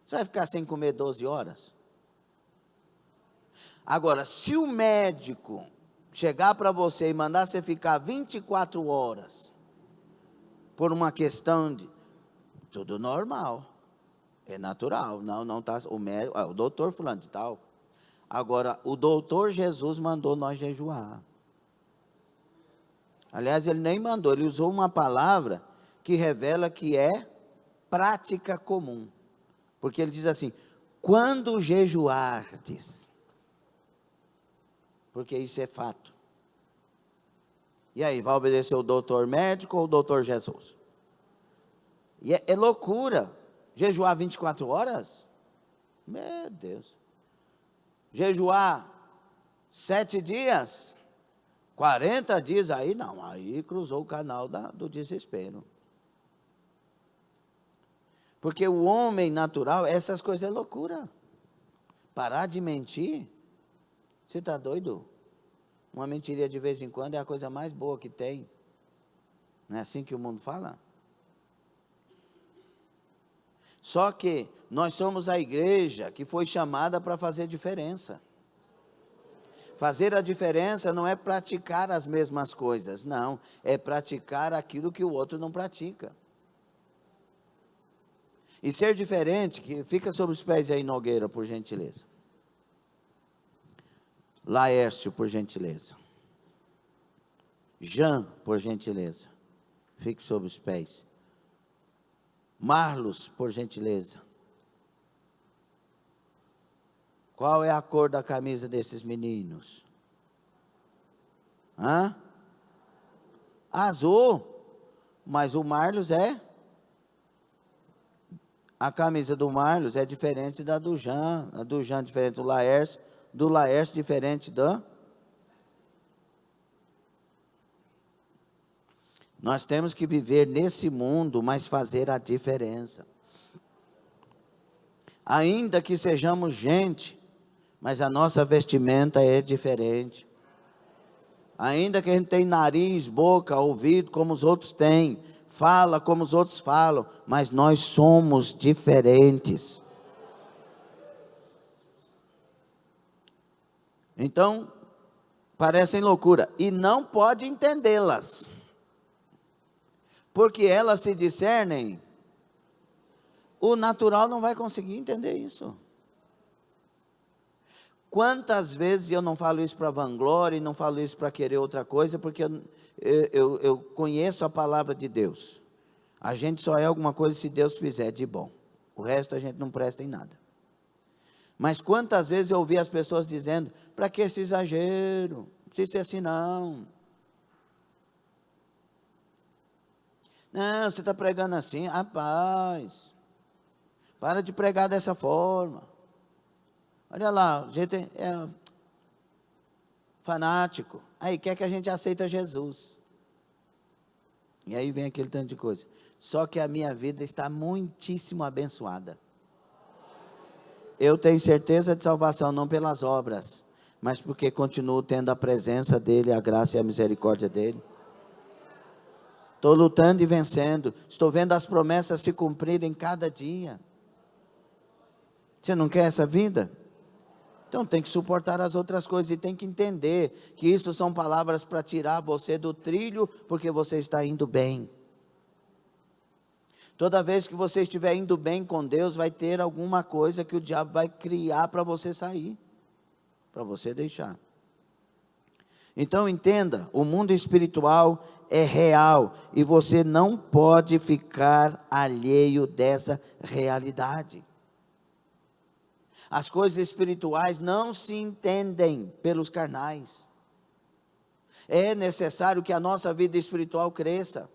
Você vai ficar sem comer 12 horas? Agora, se o médico chegar para você e mandar você ficar 24 horas, por uma questão de, tudo normal, é natural, não está, o médico, o doutor fulano de tal. Agora, o doutor Jesus mandou nós jejuar. Aliás, ele nem mandou, ele usou uma palavra que revela que é prática comum. Porque ele diz assim: quando jejuardes. Porque isso é fato. E aí, vai obedecer o doutor médico ou o doutor Jesus? E é loucura. Jejuar 24 horas? Meu Deus. Jejuar 7 dias? 40 dias? Aí não, aí cruzou o canal do desespero. Porque o homem natural, essas coisas é loucura. Parar de mentir? Você está doido? Uma mentirinha de vez em quando é a coisa mais boa que tem. Não é assim que o mundo fala? Só que nós somos a igreja que foi chamada para fazer diferença. Fazer a diferença não é praticar as mesmas coisas, não. É praticar aquilo que o outro não pratica. E ser diferente, que fica sobre os pés aí, Nogueira, por gentileza. Laércio, por gentileza. Jean, por gentileza. Fique sobre os pés. Marlos, por gentileza. Qual é a cor da camisa desses meninos? Hã? Azul. Mas o Marlos é? A camisa do Marlos é diferente da do Jean. A do Jean é diferente do Laércio. Do Laércio diferente da... Nós temos que viver nesse mundo, mas fazer a diferença. Ainda que sejamos gente, mas a nossa vestimenta é diferente. Ainda que a gente tenha nariz, boca, ouvido, como os outros têm, fala como os outros falam, mas nós somos diferentes. Então, parecem loucura, e não pode entendê-las, porque elas se discernem, o natural não vai conseguir entender isso. Quantas vezes eu não falo isso para vanglória, e não falo isso para querer outra coisa, porque eu conheço a palavra de Deus. A gente só é alguma coisa se Deus fizer de bom, o resto a gente não presta em nada. Mas quantas vezes eu ouvi as pessoas dizendo: para que esse exagero? Não precisa ser assim não. Não, você está pregando assim, rapaz. Para de pregar dessa forma. Olha lá, o jeito é fanático. Aí quer que a gente aceita Jesus. E aí vem aquele tanto de coisa. Só que a minha vida está muitíssimo abençoada. Eu tenho certeza de salvação, não pelas obras, mas porque continuo tendo a presença dEle, a graça e a misericórdia dEle. Estou lutando e vencendo. Estou vendo as promessas se cumprirem cada dia. Você não quer essa vida? Então tem que suportar as outras coisas e tem que entender que isso são palavras para tirar você do trilho, porque você está indo bem. Toda vez que você estiver indo bem com Deus, vai ter alguma coisa que o diabo vai criar para você sair, para você deixar. Então entenda, o mundo espiritual é real e você não pode ficar alheio dessa realidade. As coisas espirituais não se entendem pelos carnais. É necessário que a nossa vida espiritual cresça.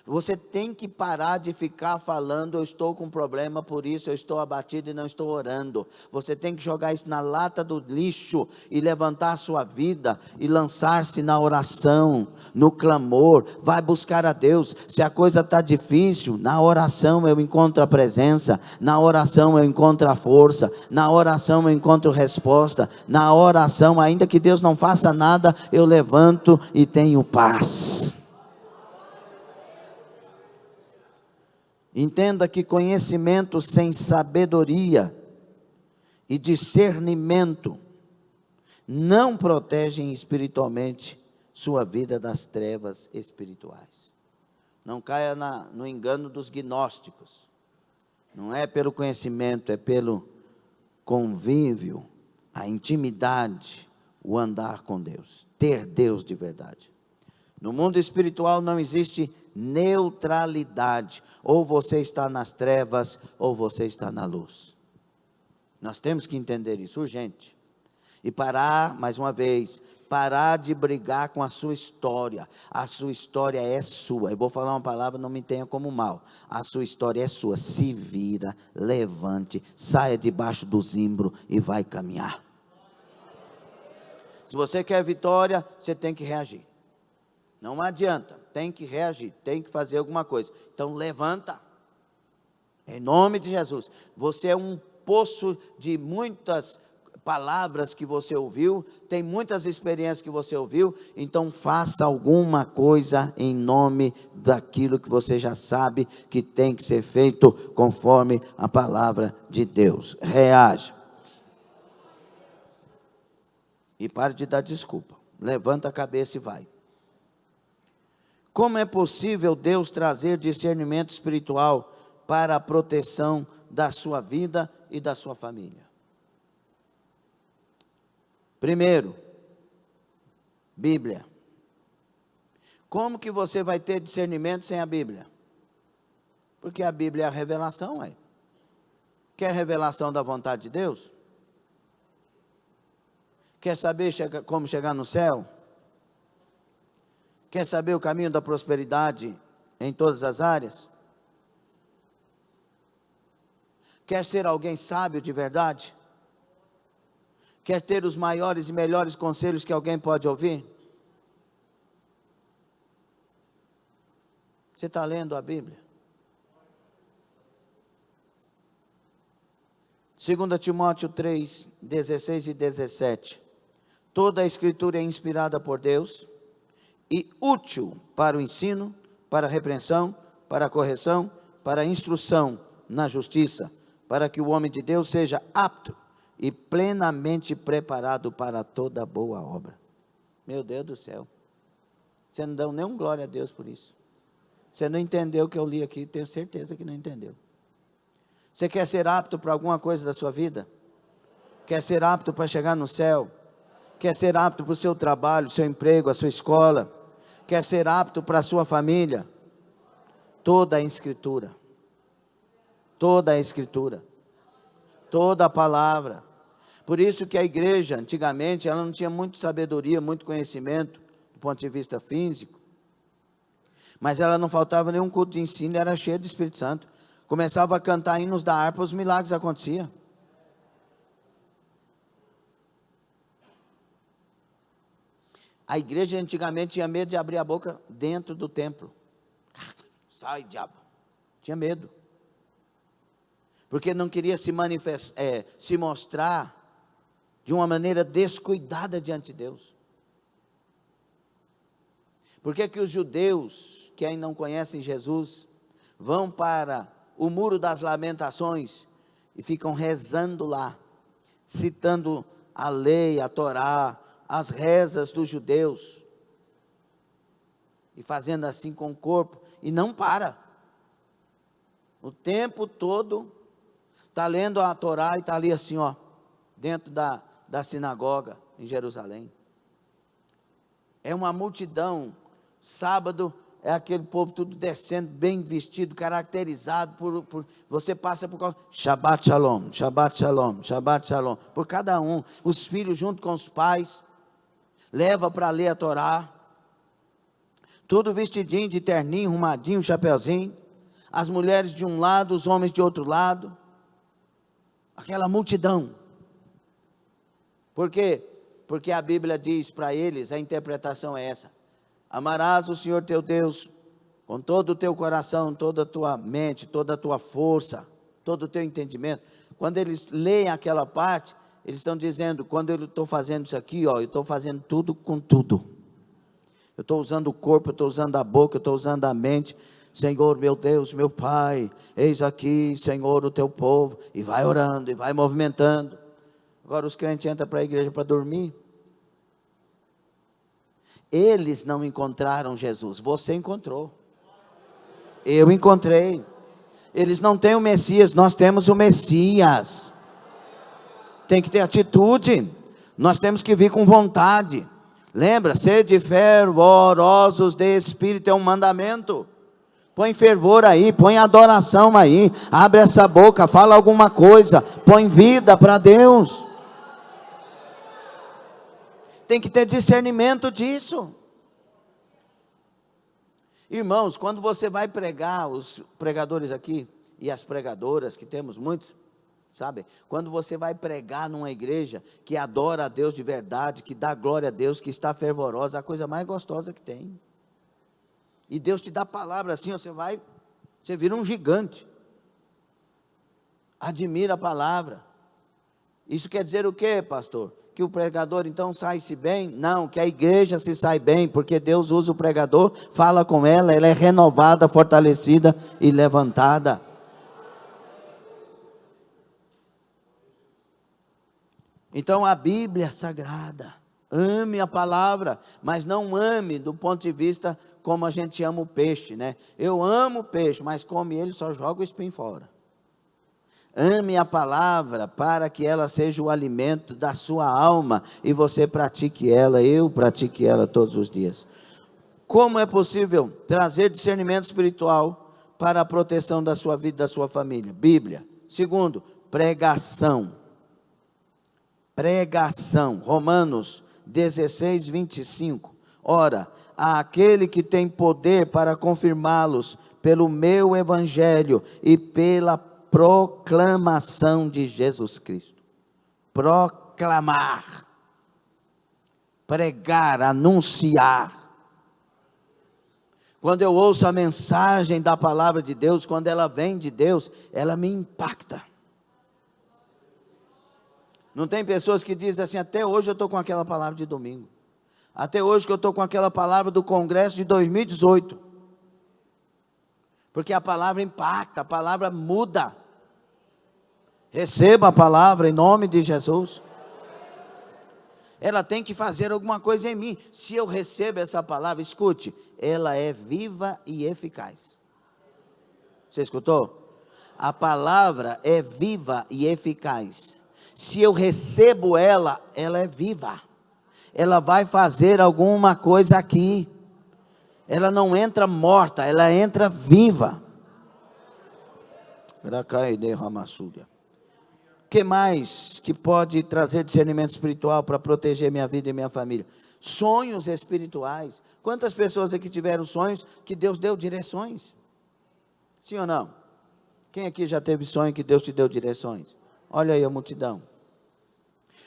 Você tem que parar de ficar falando: eu estou com problema, por isso eu estou abatido e não estou orando. Você tem que jogar isso na lata do lixo e levantar a sua vida e lançar-se na oração, no clamor. Vai buscar a Deus. Se a coisa está difícil, na oração eu encontro a presença, na oração eu encontro a força, na oração eu encontro resposta, na oração, ainda que Deus não faça nada, eu levanto e tenho paz. Entenda que conhecimento sem sabedoria e discernimento não protegem espiritualmente sua vida das trevas espirituais. Não caia no engano dos gnósticos. Não é pelo conhecimento, é pelo convívio, a intimidade, o andar com Deus, ter Deus de verdade. No mundo espiritual não existe neutralidade. Ou você está nas trevas, ou você está na luz. Nós temos que entender isso, urgente. E parar, mais uma vez, parar de brigar com a sua história. A sua história é sua. Eu vou falar uma palavra, não me tenha como mal. A sua história é sua. Se vira, levante, saia debaixo do zimbro e vai caminhar. Se você quer vitória, você tem que reagir. Não adianta, tem que reagir, tem que fazer alguma coisa. Então levanta, em nome de Jesus. Você é um poço de muitas palavras que você ouviu, tem muitas experiências que você ouviu, então faça alguma coisa em nome daquilo que você já sabe que tem que ser feito conforme a palavra de Deus. Reaja. E pare de dar desculpa. Levanta a cabeça e vai. Como é possível Deus trazer discernimento espiritual para a proteção da sua vida e da sua família? Primeiro, Bíblia. Como que você vai ter discernimento sem a Bíblia? Porque a Bíblia é a revelação, ué. Quer revelação da vontade de Deus? Quer saber como chegar no céu? Quer saber o caminho da prosperidade em todas as áreas? Quer ser alguém sábio de verdade? Quer ter os maiores e melhores conselhos que alguém pode ouvir? Você está lendo a Bíblia? 2 Timóteo 3, 16 e 17. Toda a Escritura é inspirada por Deus e útil para o ensino, para a repreensão, para a correção, para a instrução na justiça, para que o homem de Deus seja apto e plenamente preparado para toda boa obra. Meu Deus do céu, você não dá nenhum glória a Deus por isso. Você não entendeu o que eu li aqui, tenho certeza que não entendeu. Você quer ser apto para alguma coisa da sua vida? Quer ser apto para chegar no céu? Quer ser apto para o seu trabalho, seu emprego, a sua escola? Quer ser apto para a sua família? Toda a Escritura, toda a Escritura, toda a palavra. Por isso que a igreja, antigamente, ela não tinha muita sabedoria, muito conhecimento, do ponto de vista físico, mas ela não faltava nenhum culto de ensino, era cheia do Espírito Santo. Começava a cantar hinos da harpa, os milagres aconteciam. A igreja antigamente tinha medo de abrir a boca dentro do templo. Sai, diabo. Tinha medo. Porque não queria se mostrar de uma maneira descuidada diante de Deus. Por que os judeus, que ainda não conhecem Jesus, vão para o Muro das Lamentações e ficam rezando lá, citando a lei, a Torá, as rezas dos judeus, e fazendo assim com o corpo, e não para, o tempo todo, está lendo a Torá e está ali assim, ó, dentro da sinagoga em Jerusalém. É uma multidão. Sábado é aquele povo tudo descendo, bem vestido, caracterizado por você passa por Shabbat Shalom, Shabbat Shalom, Shabbat Shalom, por cada um, os filhos junto com os pais, leva para ler a Torá, tudo vestidinho de terninho, arrumadinho, chapeuzinho, as mulheres de um lado, os homens de outro lado, aquela multidão. Por quê? Porque a Bíblia diz para eles, a interpretação é essa: amarás o Senhor teu Deus com todo o teu coração, toda a tua mente, toda a tua força, todo o teu entendimento. Quando eles leem aquela parte, eles estão dizendo, quando eu estou fazendo isso aqui, ó, eu estou fazendo tudo com tudo. Eu estou usando o corpo, eu estou usando a boca, eu estou usando a mente. Senhor, meu Deus, meu Pai, eis aqui, Senhor, o teu povo. E vai orando, e vai movimentando. Agora os crentes entram para a igreja para dormir. Eles não encontraram Jesus, você encontrou. Eu encontrei. Eles não têm o Messias, nós temos o Messias. Tem que ter atitude. Nós temos que vir com vontade. Lembra, sede fervorosos de espírito, é um mandamento. Põe fervor aí, põe adoração aí, abre essa boca, fala alguma coisa, põe vida para Deus. Tem que ter discernimento disso. Irmãos, quando você vai pregar, os pregadores aqui e as pregadoras, que temos muitos, sabe? Quando você vai pregar numa igreja que adora a Deus de verdade, que dá glória a Deus, que está fervorosa, a coisa mais gostosa que tem. E Deus te dá palavra assim, você vira um gigante. Admira a palavra. Isso quer dizer o quê, pastor? Que o pregador então sai-se bem? Não, que a igreja se sai bem, porque Deus usa o pregador, fala com ela é renovada, fortalecida e levantada. Então a Bíblia é sagrada, ame a palavra, mas não ame do ponto de vista como a gente ama o peixe, né? Eu amo o peixe, mas come ele, só joga o espinho fora. Ame a palavra para que ela seja o alimento da sua alma e você pratique ela, eu pratique ela todos os dias. Como é possível trazer discernimento espiritual para a proteção da sua vida e da sua família? Bíblia. Segundo, pregação. Pregação, Romanos 16, 25. Ora, há aquele que tem poder para confirmá-los pelo meu evangelho e pela proclamação de Jesus Cristo. Proclamar, pregar, anunciar. Quando eu ouço a mensagem da palavra de Deus, quando ela vem de Deus, ela me impacta. Não tem pessoas que dizem assim, até hoje eu estou com aquela palavra de domingo. Até hoje que eu estou com aquela palavra do congresso de 2018. Porque a palavra impacta, a palavra muda. Receba a palavra em nome de Jesus. Ela tem que fazer alguma coisa em mim. Se eu recebo essa palavra, escute, ela é viva e eficaz. Você escutou? A palavra é viva e eficaz. Se eu recebo ela, ela é viva. Ela vai fazer alguma coisa aqui. Ela não entra morta, ela entra viva. O que mais que pode trazer discernimento espiritual para proteger minha vida e minha família? Sonhos espirituais. Quantas pessoas aqui tiveram sonhos que Deus deu direções? Sim ou não? Quem aqui já teve sonho que Deus te deu direções? Olha aí a multidão.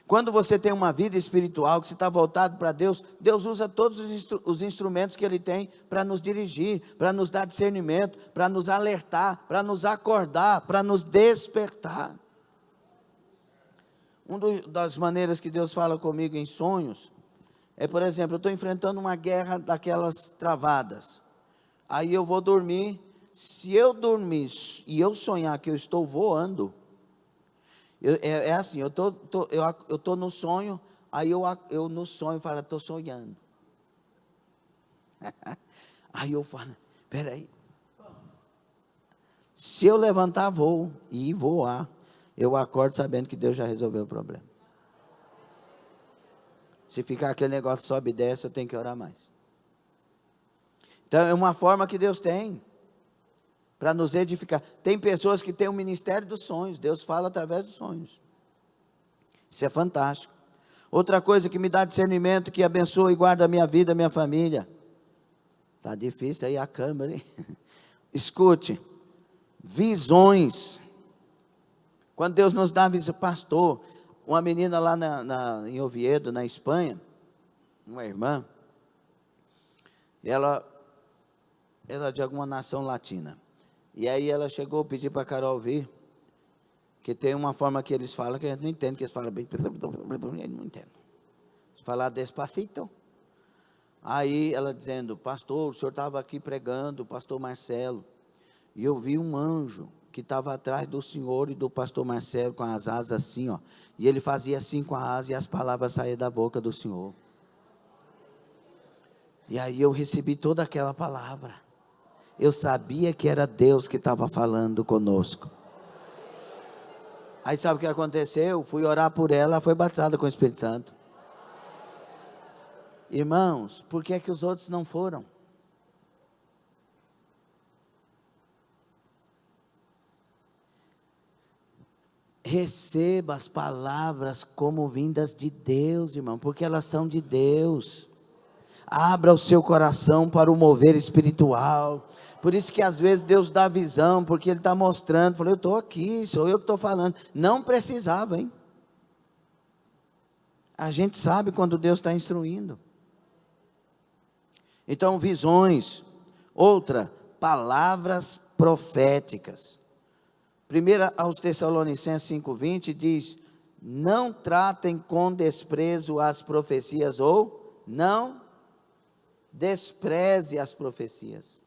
Quando você tem uma vida espiritual, que você está voltado para Deus, Deus usa todos os instrumentos que Ele tem para nos dirigir, para nos dar discernimento, para nos alertar, para nos acordar, para nos despertar. Uma das maneiras que Deus fala comigo em sonhos, é por exemplo, eu estou enfrentando uma guerra daquelas travadas, aí eu vou dormir, se eu dormir e eu sonhar que eu estou voando, é assim, eu tô no sonho, aí eu no sonho falo, estou sonhando. Aí eu falo, peraí, se eu levantar voo e voar, eu acordo sabendo que Deus já resolveu o problema. Se ficar aquele negócio sobe e desce, eu tenho que orar mais. Então é uma forma que Deus tem para nos edificar. Tem pessoas que têm o ministério dos sonhos, Deus fala através dos sonhos. Isso é fantástico. Outra coisa que me dá discernimento, que abençoa e guarda a minha vida, a minha família. Está difícil aí a câmera, hein? Escute, visões. Quando Deus nos dá visão, pastor, uma menina lá em Oviedo, na Espanha, uma irmã, ela é de alguma nação latina. E aí ela chegou, pediu para a Carol vir, que tem uma forma que eles falam, que a gente não entende, que eles falam bem, não entendo. Se falar despacito. Aí ela dizendo, pastor, o senhor estava aqui pregando, o pastor Marcelo, e eu vi um anjo que estava atrás do senhor e do pastor Marcelo, com as asas assim, ó, e ele fazia assim com a asa, e as palavras saíam da boca do senhor. E aí eu recebi toda aquela palavra. Eu sabia que era Deus que estava falando conosco. Aí sabe o que aconteceu? Fui orar por ela, ela foi batizada com o Espírito Santo. Irmãos, por que é que os outros não foram? Receba as palavras como vindas de Deus, irmão, porque elas são de Deus. Abra o seu coração para o mover espiritual. Por isso que às vezes Deus dá visão, porque Ele está mostrando. Falei, eu estou aqui, sou eu que estou falando. Não precisava, hein? A gente sabe quando Deus está instruindo. Então, visões. Outra, palavras proféticas. 1 aos Tessalonicenses 5,20 diz: não tratem com desprezo as profecias, ou não despreze as profecias.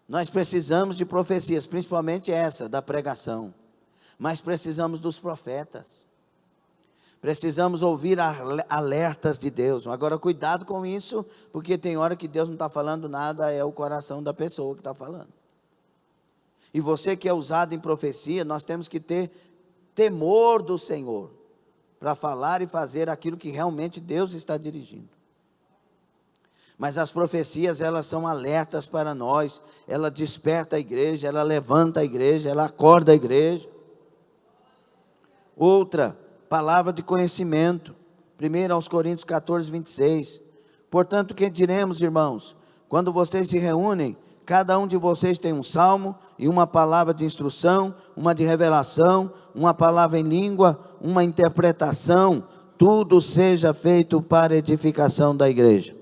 Nós precisamos de profecias, principalmente essa, da pregação. Mas precisamos dos profetas. Precisamos ouvir alertas de Deus. Agora, cuidado com isso, porque tem hora que Deus não está falando nada, é o coração da pessoa que está falando. E você que é usado em profecia, nós temos que ter temor do Senhor, para falar e fazer aquilo que realmente Deus está dirigindo. Mas as profecias, elas são alertas para nós, ela desperta a igreja, ela levanta a igreja, ela acorda a igreja. Outra, palavra de conhecimento, 1 aos Coríntios 14, 26. Portanto, o que diremos, irmãos? Quando vocês se reúnem, cada um de vocês tem um salmo e uma palavra de instrução, uma de revelação, uma palavra em língua, uma interpretação, tudo seja feito para edificação da igreja.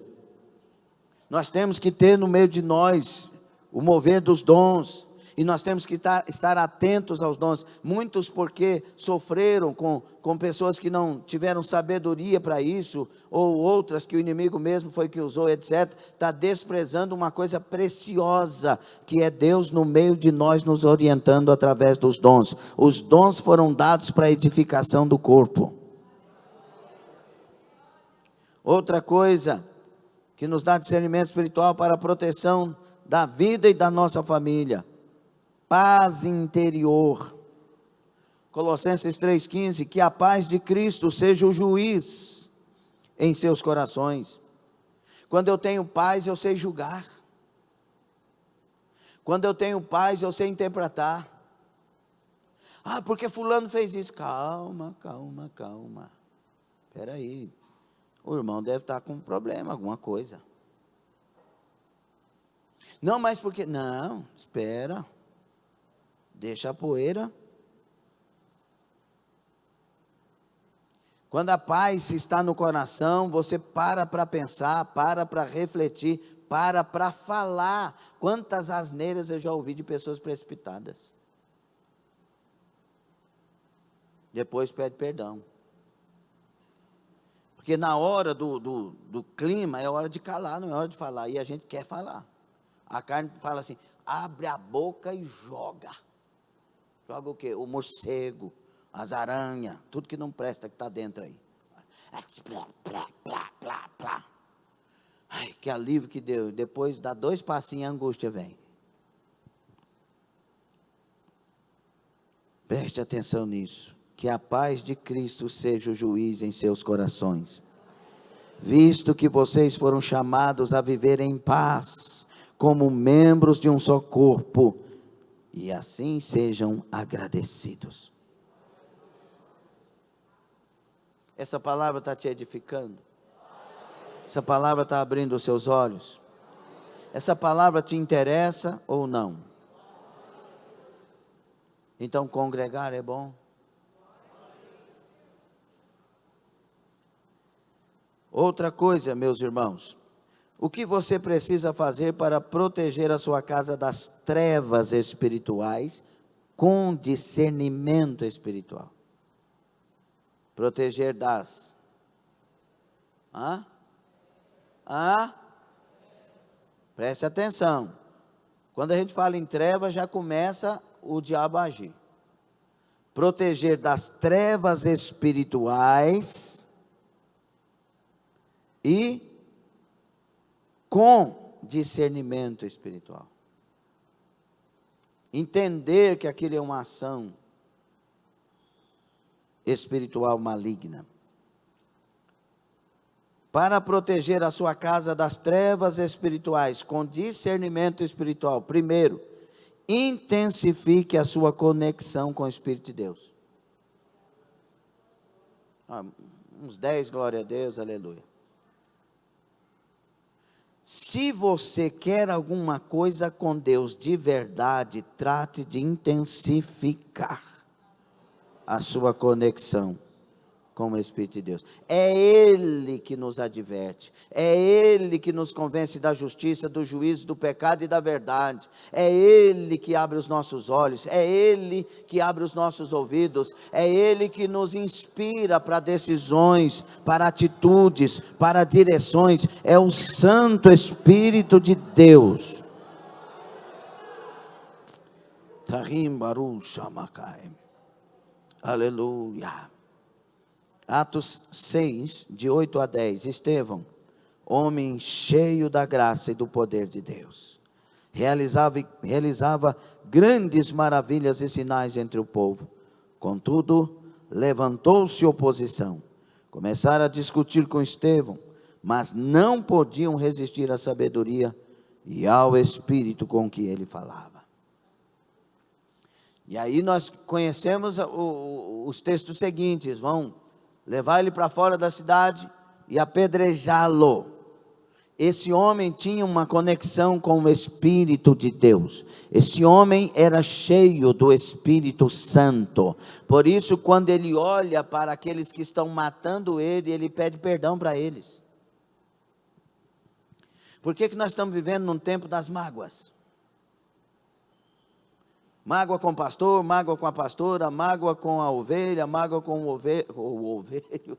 Nós temos que ter no meio de nós o mover dos dons, e nós temos que estar atentos aos dons. Muitos porque sofreram com pessoas que não tiveram sabedoria para isso, ou outras que o inimigo mesmo foi que usou, etc. Está desprezando uma coisa preciosa, que é Deus no meio de nós nos orientando através dos dons. Os dons foram dados para a edificação do corpo. Outra coisa que nos dá discernimento espiritual para a proteção da vida e da nossa família. Paz interior. Colossenses 3,15, que a paz de Cristo seja o juiz em seus corações. Quando eu tenho paz, eu sei julgar. Quando eu tenho paz, eu sei interpretar. Ah, porque fulano fez isso. Calma. Espera aí. O irmão deve estar com um problema, alguma coisa. Não, mas porque... Não, espera. Deixa a poeira. Quando a paz está no coração, você para pensar, para refletir, para falar. Quantas asneiras eu já ouvi de pessoas precipitadas. Depois pede perdão. Porque na hora do clima, é hora de calar, não é hora de falar. E a gente quer falar. A carne fala assim, abre a boca e joga. Joga o quê? O morcego, as aranhas, tudo que não presta que está dentro aí. Plá. Ai, que alívio que deu. Depois dá 2 passinhos, a angústia vem. Preste atenção nisso. Que a paz de Cristo seja o juiz em seus corações. Visto que vocês foram chamados a viver em paz, como membros de um só corpo, e assim sejam agradecidos. Essa palavra está te edificando? Essa palavra está abrindo os seus olhos? Essa palavra te interessa ou não? Então congregar é bom? Outra coisa, meus irmãos, o que você precisa fazer para proteger a sua casa das trevas espirituais com discernimento espiritual? Proteger das... Preste atenção. Quando a gente fala em trevas, já começa o diabo a agir. Proteger das trevas espirituais e com discernimento espiritual. Entender que aquilo é uma ação espiritual maligna. para proteger a sua casa das trevas espirituais, com discernimento espiritual. Primeiro, intensifique a sua conexão com o Espírito de Deus. Uns 10, glória a Deus, aleluia. Se você quer alguma coisa com Deus de verdade, trate de intensificar a sua conexão com o Espírito de Deus. É Ele que nos adverte, é Ele que nos convence da justiça, do juízo, do pecado e da verdade. É Ele que abre os nossos olhos, é Ele que abre os nossos ouvidos, é Ele que nos inspira para decisões, para atitudes, para direções. É o Santo Espírito de Deus. Tarim Baruch Shamakai. Aleluia. Atos 6, de 8 a 10. Estevão, homem cheio da graça e do poder de Deus, realizava grandes maravilhas e sinais entre o povo. Contudo, levantou-se oposição. Começaram a discutir com Estevão, mas não podiam resistir à sabedoria e ao espírito com que ele falava. E aí nós conhecemos os textos seguintes. Vão levar ele para fora da cidade e apedrejá-lo. Esse homem tinha uma conexão com o Espírito de Deus. Esse homem era cheio do Espírito Santo. Por isso, quando ele olha para aqueles que estão matando ele, ele pede perdão para eles. Por que nós estamos vivendo num tempo das mágoas? Mágoa com o pastor, mágoa com a pastora, mágoa com a ovelha, mágoa com o ovelho,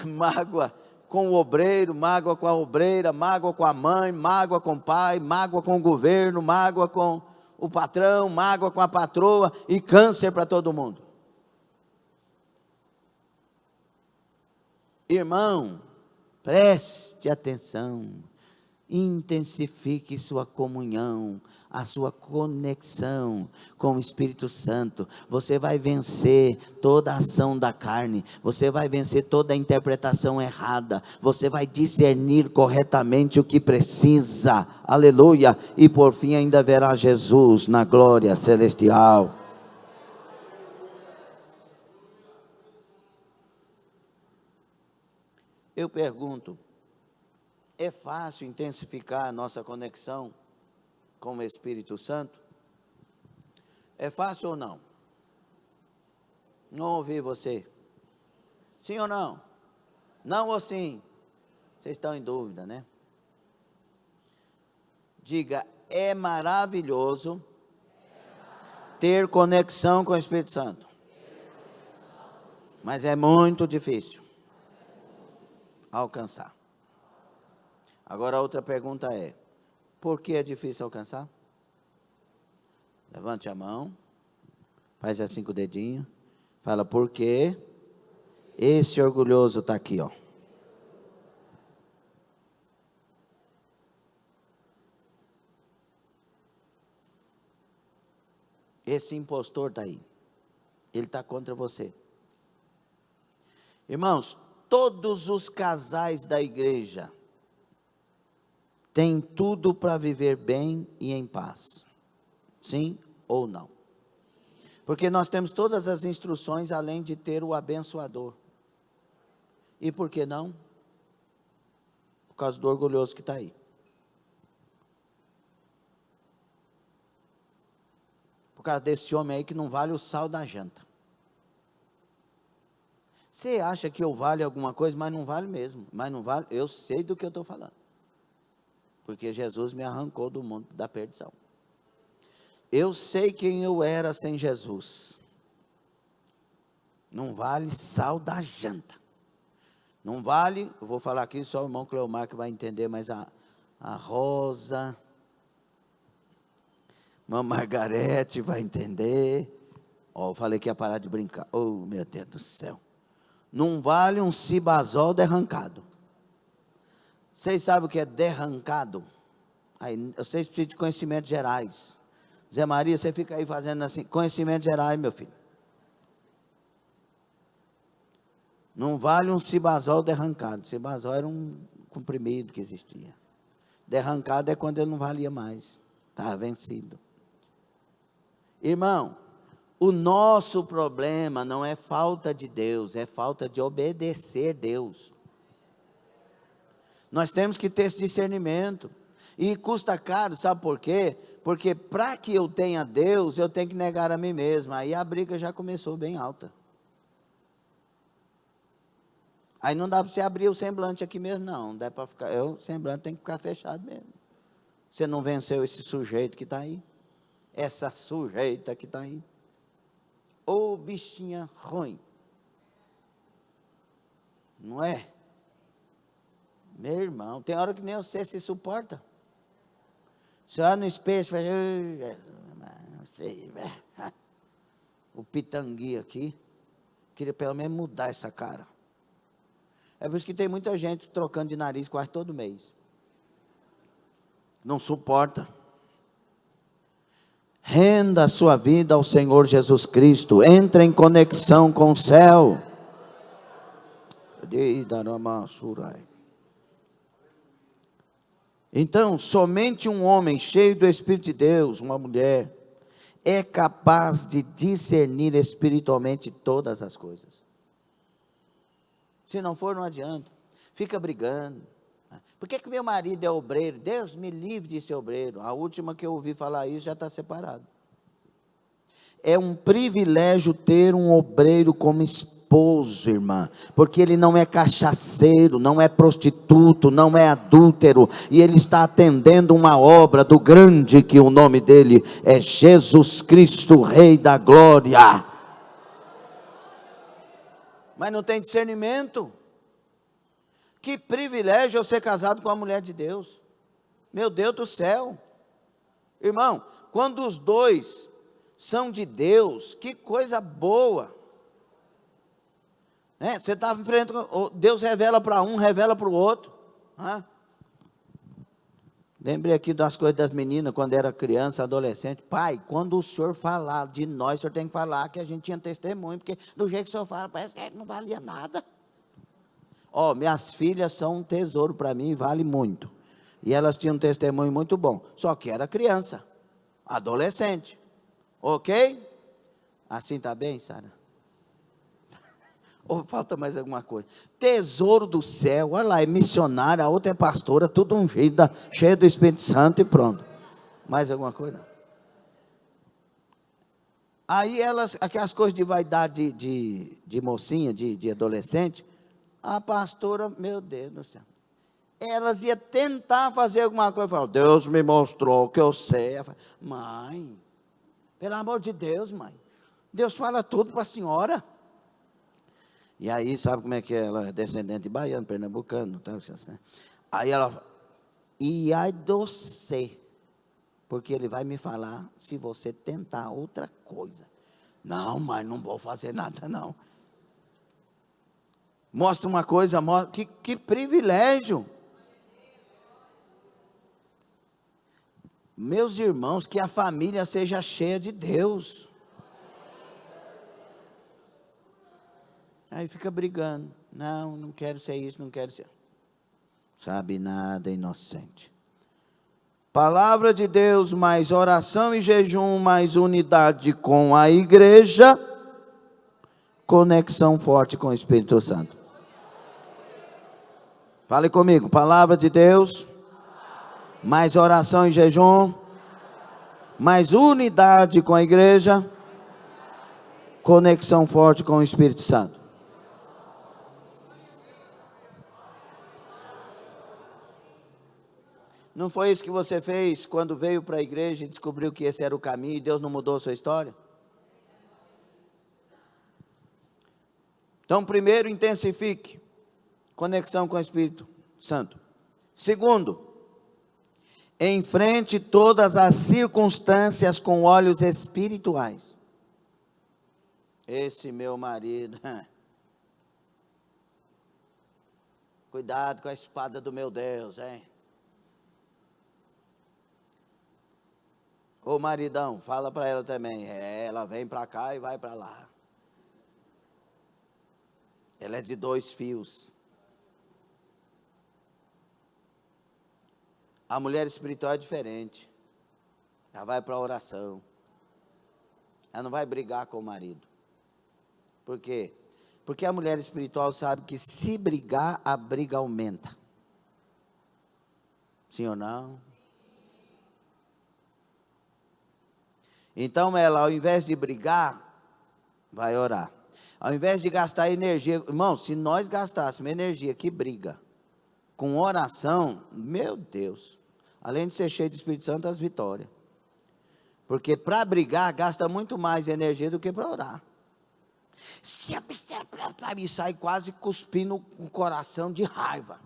mágoa com o obreiro, mágoa com a obreira, mágoa com a mãe, mágoa com o pai, mágoa com o governo, mágoa com o patrão, mágoa com a patroa e câncer para todo mundo. Irmão, preste atenção, intensifique sua comunhão, a sua conexão com o Espírito Santo. Você vai vencer toda a ação da carne, você vai vencer toda a interpretação errada, você vai discernir corretamente o que precisa, aleluia, e por fim ainda verá Jesus na glória celestial. Eu pergunto, é fácil intensificar a nossa conexão com o Espírito Santo? É fácil ou não? Não ouvi você. Sim ou não? Não ou sim? Vocês estão em dúvida, né? Diga, é maravilhoso ter conexão com o Espírito Santo. Mas é muito difícil alcançar. Agora a outra pergunta é, por que é difícil alcançar? Levante a mão, faz assim com o dedinho, fala, por quê? Esse orgulhoso está aqui, ó. Esse impostor está aí, ele está contra você. Irmãos, todos os casais da igreja têm tudo para viver bem e em paz. Sim ou não? Porque nós temos todas as instruções, além de ter o abençoador. E por que não? Por causa do orgulhoso que está aí. Por causa desse homem aí que não vale o sal da janta. Você acha que eu valho alguma coisa, mas não vale mesmo. Mas não vale, eu sei do que eu estou falando. Porque Jesus me arrancou do mundo da perdição. Eu sei quem eu era sem Jesus. Não vale sal da janta. Não vale, eu vou falar aqui, só o irmão Cleomar que vai entender, mas a Rosa, a Margarete vai entender. Ó, eu falei que ia parar de brincar. Oh, meu Deus do céu. Não vale um cibazol derrancado. Vocês sabem o que é derrancado? Aí, vocês precisam de conhecimentos gerais. Zé Maria, você fica aí fazendo assim, conhecimentos gerais, meu filho. Não vale um cibazol derrancado. Cibazol era um comprimido que existia. Derrancado é quando ele não valia mais. Estava vencido. Irmão, o nosso problema não é falta de Deus, é falta de obedecer Deus. Nós temos que ter esse discernimento. E custa caro, sabe por quê? Porque para que eu tenha Deus, eu tenho que negar a mim mesmo. Aí a briga já começou bem alta. Aí não dá para você abrir o semblante aqui mesmo, não. Dá para ficar, o semblante tem que ficar fechado mesmo. Você não venceu esse sujeito que está aí. Essa sujeita que está aí. Ô bichinha ruim. Não é? Meu irmão, tem hora que nem você se suporta. Você olha no espelho e fala, não sei, o pitangui aqui, queria pelo menos mudar essa cara. É por isso que tem muita gente trocando de nariz quase todo mês. Não suporta. Renda a sua vida ao Senhor Jesus Cristo. Entre em conexão com o céu. Então, somente um homem cheio do Espírito de Deus, uma mulher, é capaz de discernir espiritualmente todas as coisas. Se não for, não adianta. Fica brigando. Por que meu marido é obreiro? Deus me livre de ser obreiro. A última que eu ouvi falar isso já está separado. É um privilégio ter um obreiro como esposo, irmã, porque ele não é cachaceiro, não é prostituto, não é adúltero, e ele está atendendo uma obra do grande, que o nome dele é Jesus Cristo, Rei da Glória. Mas não tem discernimento. Que privilégio eu ser casado com uma mulher de Deus. Meu Deus do céu. Irmão, quando os dois são de Deus, que coisa boa. Você está em frente, Deus revela para um, revela para o outro. Lembrei aqui das coisas das meninas, quando era criança, adolescente. Pai, quando o senhor falar de nós, o senhor tem que falar que a gente tinha testemunho, porque do jeito que o senhor fala, parece que não valia nada. Minhas filhas são um tesouro para mim, vale muito. E elas tinham um testemunho muito bom. Só que era criança, adolescente. Ok? Assim está bem, Sara? Ou falta mais alguma coisa? Tesouro do céu, olha lá, é missionária, a outra é pastora, tudo um jeito, cheio do Espírito Santo e pronto. Mais alguma coisa? Aí elas, aquelas coisas de vaidade de mocinha, de adolescente, a pastora, meu Deus do céu, elas iam tentar fazer alguma coisa, falavam, Deus me mostrou que eu sei. Eu falei, mãe, pelo amor de Deus, mãe, Deus fala tudo para a senhora. E aí, sabe como é que é? Ela é descendente de baiano, pernambucano, tá? Aí ela, e ai de você, porque ele vai me falar se você tentar outra coisa. Não, mãe, não vou fazer nada, não. Mostra uma coisa, que privilégio. Meus irmãos, que a família seja cheia de Deus. Aí fica brigando. Não quero ser isso, não quero ser. Sabe nada, inocente. Palavra de Deus, mais oração e jejum, mais unidade com a igreja. Conexão forte com o Espírito Santo. Fale comigo, palavra de Deus, mais oração e jejum, mais unidade com a igreja, conexão forte com o Espírito Santo. Não foi isso que você fez quando veio para a igreja e descobriu que esse era o caminho e Deus não mudou a sua história? Então, primeiro, intensifique conexão com o Espírito Santo. Segundo, enfrente todas as circunstâncias com olhos espirituais. Esse meu marido, cuidado com a espada do meu Deus, hein? Ô maridão, fala para ela também, ela vem para cá e vai para lá. Ela é de 2 fios. A mulher espiritual é diferente. Ela vai para a oração. Ela não vai brigar com o marido. Por quê? Porque a mulher espiritual sabe que se brigar, a briga aumenta. Sim ou não? Então ela, ao invés de brigar, vai orar. Ao invés de gastar energia, irmão, se nós gastássemos energia que briga, com oração, meu Deus, além de ser cheio do Espírito Santo, as vitórias. Porque para brigar, gasta muito mais energia do que para orar. E sai quase cuspindo o coração de raiva.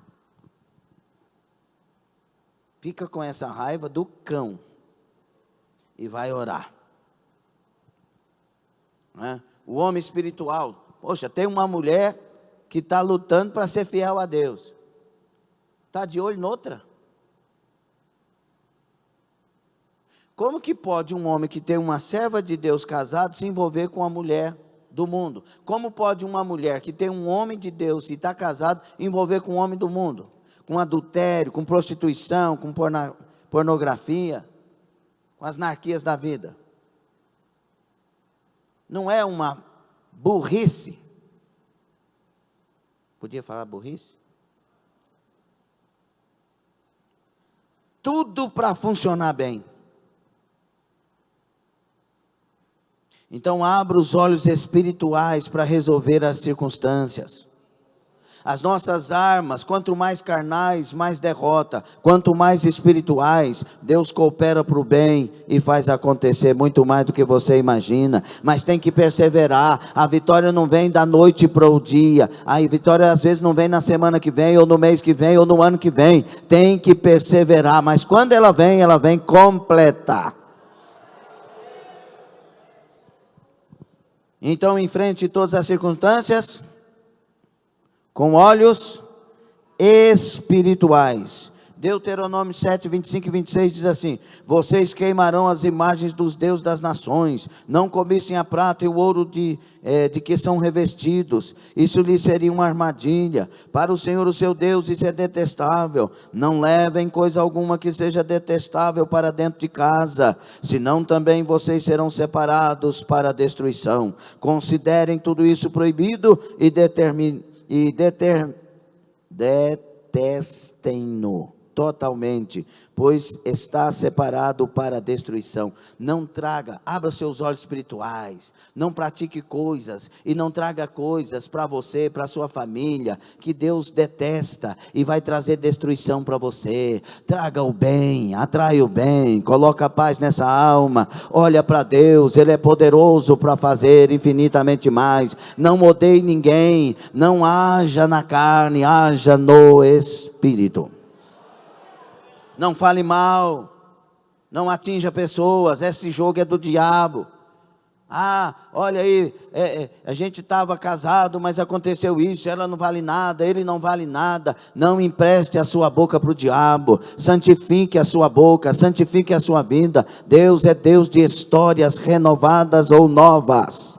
Fica com essa raiva do cão e vai orar. Né? O homem espiritual, poxa, tem uma mulher que está lutando para ser fiel a Deus. Está de olho noutra. Como que pode um homem que tem uma serva de Deus casado se envolver com a mulher do mundo? Como pode uma mulher que tem um homem de Deus e está casado envolver com um homem do mundo? Com adultério, com prostituição, com pornografia, com as anarquias da vida. Não é uma burrice? Podia falar burrice? Tudo para funcionar bem. Então abra os olhos espirituais para resolver as circunstâncias. As nossas armas, quanto mais carnais, mais derrota. Quanto mais espirituais, Deus coopera para o bem e faz acontecer muito mais do que você imagina. Mas tem que perseverar. A vitória não vem da noite para o dia. A vitória às vezes não vem na semana que vem, ou no mês que vem, ou no ano que vem. Tem que perseverar. Mas quando ela vem completa. Então enfrente todas as circunstâncias com olhos espirituais. Deuteronômio 7, 25 e 26 diz assim: vocês queimarão as imagens dos deuses das nações, não comissem a prata e o ouro de que são revestidos, isso lhes seria uma armadilha, para o Senhor o seu Deus isso é detestável. Não levem coisa alguma que seja detestável para dentro de casa, senão também vocês serão separados para a destruição. Considerem tudo isso proibido e detestem-no totalmente, pois está separado para a destruição. Não traga, abra seus olhos espirituais, não pratique coisas, e não traga coisas para você, para sua família, que Deus detesta, e vai trazer destruição para você. Traga o bem, atrai o bem, coloca a paz nessa alma, olha para Deus, Ele é poderoso para fazer infinitamente mais. Não odeie ninguém, não haja na carne, haja no Espírito. Não fale mal, não atinja pessoas, esse jogo é do diabo. Olha aí, a gente estava casado, mas aconteceu isso, ela não vale nada, ele não vale nada. Não empreste a sua boca para o diabo, santifique a sua boca, santifique a sua vida. Deus é Deus de histórias renovadas ou novas.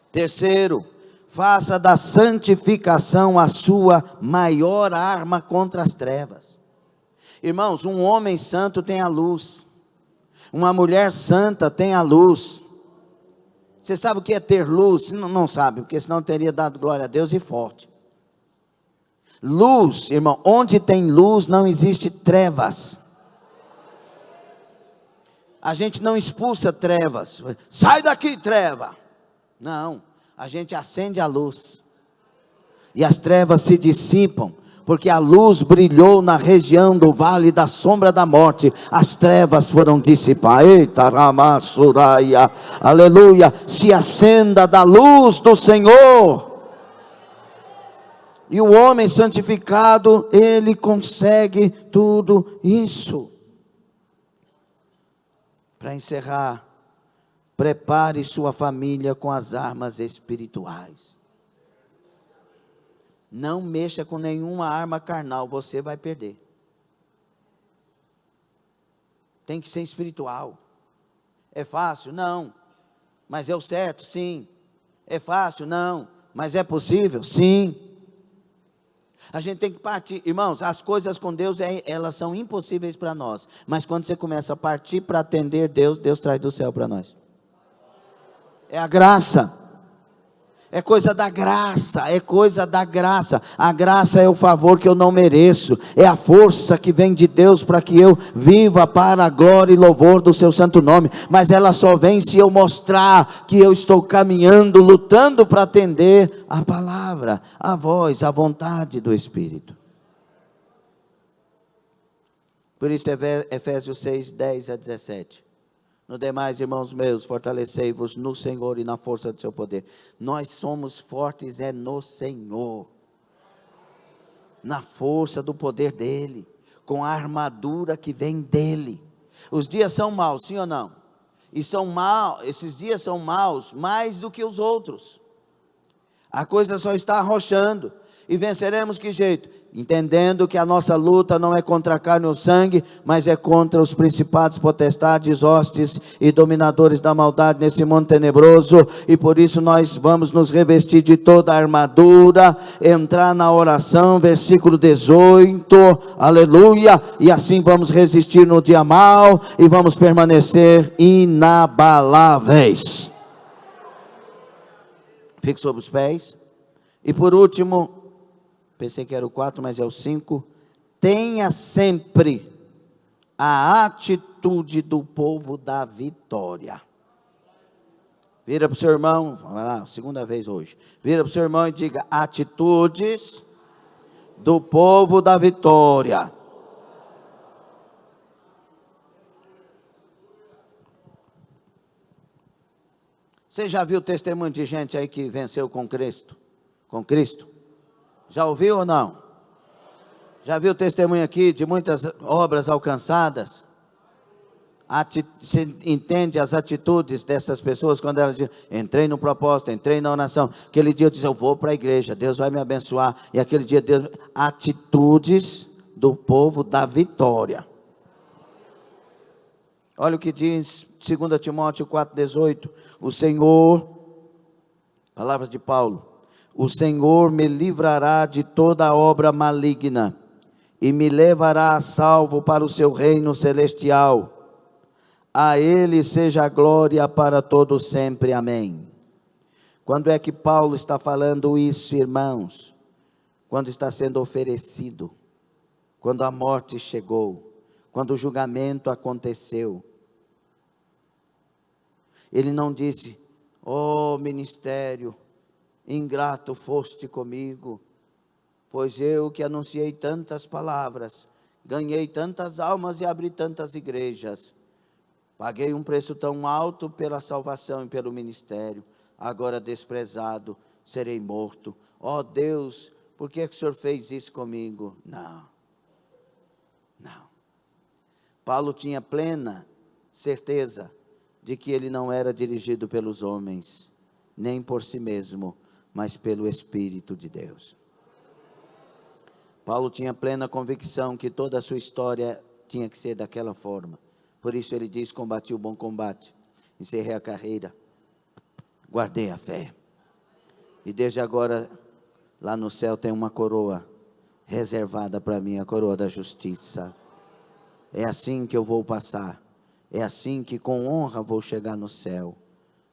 Terceiro, faça da santificação a sua maior arma contra as trevas. Irmãos, um homem santo tem a luz. Uma mulher santa tem a luz. Você sabe o que é ter luz? Não sabe, porque senão teria dado glória a Deus e forte. Luz, irmão, onde tem luz não existe trevas. A gente não expulsa trevas. Sai daqui, treva. Não. A gente acende a luz, e as trevas se dissipam, porque a luz brilhou na região do vale da sombra da morte, as trevas foram dissipadas. Eita, Ramassuraia, aleluia, se acenda da luz do Senhor, e o homem santificado, ele consegue tudo isso. Para encerrar, prepare sua família com as armas espirituais. Não mexa com nenhuma arma carnal, você vai perder. Tem que ser espiritual. É fácil? Não. Mas é o certo? Sim. É fácil? Não. Mas é possível? Sim. A gente tem que partir, irmãos, as coisas com Deus, elas são impossíveis para nós, mas quando você começa a partir para atender Deus, Deus traz do céu para nós. É a graça, é coisa da graça, é coisa da graça. A graça é o favor que eu não mereço, é a força que vem de Deus para que eu viva para a glória e louvor do seu santo nome, mas ela só vem se eu mostrar que eu estou caminhando, lutando para atender a palavra, a voz, a vontade do Espírito. Por isso Efésios 6, 10 a 17. No demais, irmãos meus, fortalecei-vos no Senhor e na força do seu poder. Nós somos fortes no Senhor, na força do poder dEle, com a armadura que vem dEle. Os dias são maus, sim ou não? E são maus, esses dias são maus mais do que os outros. A coisa só está arrochando. E venceremos que jeito? Entendendo que a nossa luta não é contra a carne ou sangue, mas é contra os principados, potestades, hostes e dominadores da maldade nesse mundo tenebroso. E por isso nós vamos nos revestir de toda a armadura, entrar na oração, versículo 18, aleluia. E assim vamos resistir no dia mau e vamos permanecer inabaláveis. Fique sobre os pés. E por último, pensei que era o 4, mas é o 5. Tenha sempre a atitude do povo da vitória. Vira para o seu irmão, vai lá, segunda vez hoje. Vira para o seu irmão e diga: atitudes do povo da vitória. Você já viu testemunho de gente aí que venceu com Cristo? Com Cristo? Já ouviu ou não? Já viu testemunho aqui de muitas obras alcançadas? Você entende as atitudes dessas pessoas quando elas dizem: entrei no propósito, entrei na oração. Aquele dia eu disse: eu vou para a igreja, Deus vai me abençoar. E aquele dia Deus... Atitudes do povo da vitória. Olha o que diz 2 Timóteo 4,18. O Senhor, palavras de Paulo: o Senhor me livrará de toda obra maligna e me levará a salvo para o seu reino celestial. A Ele seja a glória para todos sempre. Amém. Quando é que Paulo está falando isso, irmãos? Quando está sendo oferecido, quando a morte chegou, quando o julgamento aconteceu. Ele não disse: ó ministério, ingrato foste comigo, pois eu que anunciei tantas palavras, ganhei tantas almas e abri tantas igrejas, paguei um preço tão alto pela salvação e pelo ministério, agora desprezado, serei morto. Ó Deus, por que o Senhor fez isso comigo? Não. Paulo tinha plena certeza de que ele não era dirigido pelos homens, nem por si mesmo, mas pelo Espírito de Deus. Paulo tinha plena convicção que toda a sua história tinha que ser daquela forma. Por isso ele diz: combati o bom combate, encerrei a carreira, guardei a fé. E desde agora, lá no céu tem uma coroa reservada para mim, a coroa da justiça. É assim que eu vou passar, é assim que com honra vou chegar no céu.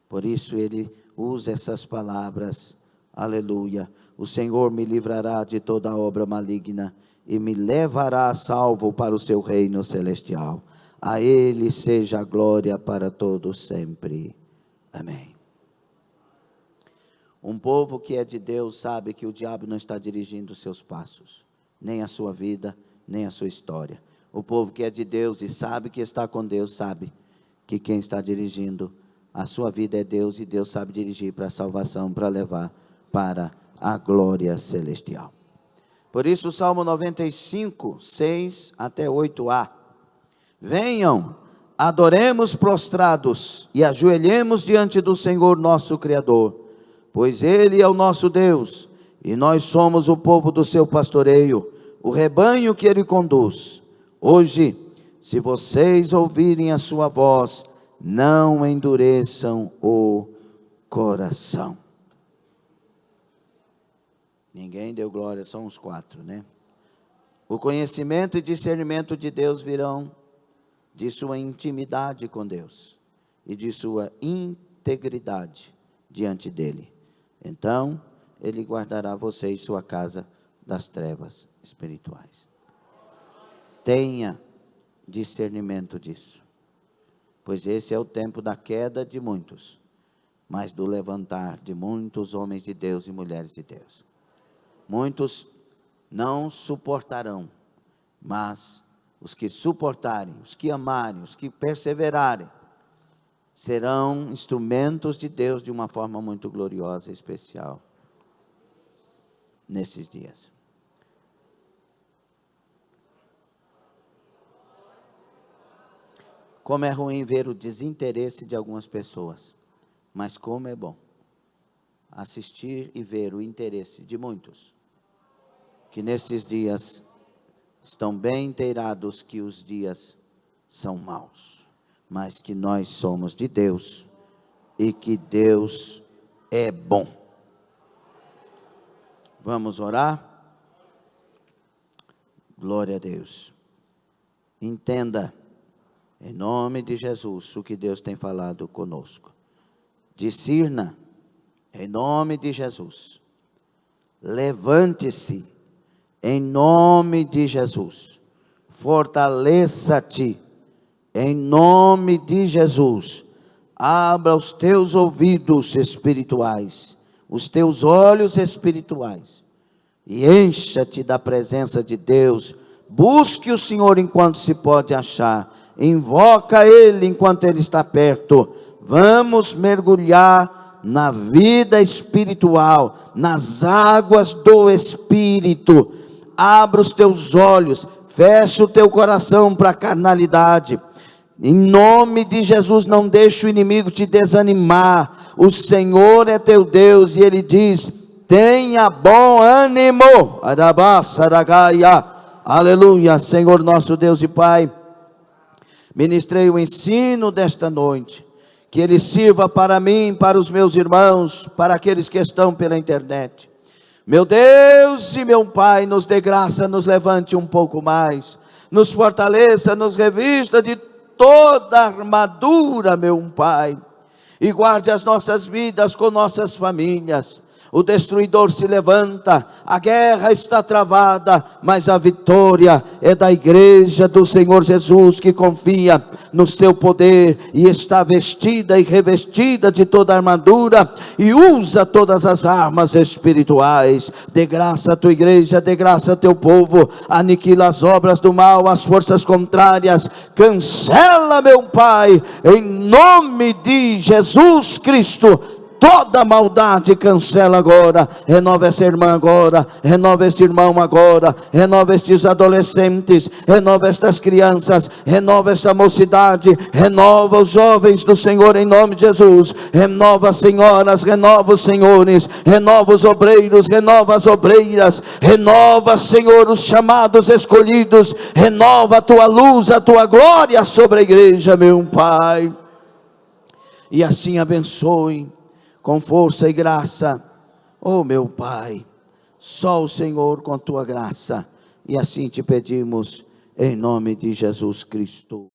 Por isso ele usa essas palavras. Aleluia. O Senhor me livrará de toda obra maligna e me levará a salvo para o seu reino celestial. A Ele seja a glória para todos sempre. Amém. Um povo que é de Deus sabe que o diabo não está dirigindo os seus passos, nem a sua vida, nem a sua história. O povo que é de Deus e sabe que está com Deus, sabe que quem está dirigindo a sua vida é Deus, e Deus sabe dirigir para a salvação, para levar para a glória celestial. Por isso o Salmo 95, 6 até 8a. Venham, adoremos prostrados e ajoelhemos diante do Senhor nosso Criador, pois Ele é o nosso Deus, e nós somos o povo do seu pastoreio, o rebanho que Ele conduz. Hoje, se vocês ouvirem a sua voz, não endureçam o coração. Ninguém deu glória, são os 4, né? O conhecimento e discernimento de Deus virão de sua intimidade com Deus e de sua integridade diante dele. Então, ele guardará você e sua casa das trevas espirituais. Tenha discernimento disso, pois esse é o tempo da queda de muitos, mas do levantar de muitos homens de Deus e mulheres de Deus. Muitos não suportarão, mas os que suportarem, os que amarem, os que perseverarem, serão instrumentos de Deus de uma forma muito gloriosa e especial nesses dias. Como é ruim ver o desinteresse de algumas pessoas, mas como é bom assistir e ver o interesse de muitos, que nesses dias estão bem inteirados que os dias são maus, mas que nós somos de Deus e que Deus é bom. Vamos orar? Glória a Deus. Entenda, em nome de Jesus, o que Deus tem falado conosco. Discirna, em nome de Jesus. Levante-se, em nome de Jesus. Fortaleça-te, em nome de Jesus. Abra os teus ouvidos espirituais, os teus olhos espirituais, e encha-te da presença de Deus. Busque o Senhor enquanto se pode achar, invoca Ele enquanto Ele está perto. Vamos mergulhar na vida espiritual, nas águas do Espírito. Abra os teus olhos, fecha o teu coração para a carnalidade. Em nome de Jesus, não deixe o inimigo te desanimar. O Senhor é teu Deus e Ele diz: tenha bom ânimo. Aleluia. Senhor nosso Deus e Pai, ministrei o ensino desta noite, que ele sirva para mim, para os meus irmãos, para aqueles que estão pela internet. Meu Deus e meu Pai, nos dê graça, nos levante um pouco mais, nos fortaleça, nos revista de toda a armadura, meu Pai, e guarde as nossas vidas com nossas famílias. O destruidor se levanta, a guerra está travada, mas a vitória é da igreja do Senhor Jesus, que confia no seu poder e está vestida e revestida de toda a armadura e usa todas as armas espirituais. Dê graça à tua igreja, dê graça ao teu povo, aniquila as obras do mal, as forças contrárias, cancela, meu Pai, em nome de Jesus Cristo. Toda maldade cancela agora. Renova essa irmã agora, renova esse irmão agora, renova estes adolescentes, renova estas crianças, renova esta mocidade, renova os jovens do Senhor em nome de Jesus. Renova as senhoras, renova os senhores, renova os obreiros, renova as obreiras, renova, Senhor, os chamados escolhidos, renova a tua luz, a tua glória sobre a igreja, meu Pai. E assim abençoe com força e graça, oh meu Pai, só o Senhor com tua graça, e assim te pedimos, em nome de Jesus Cristo.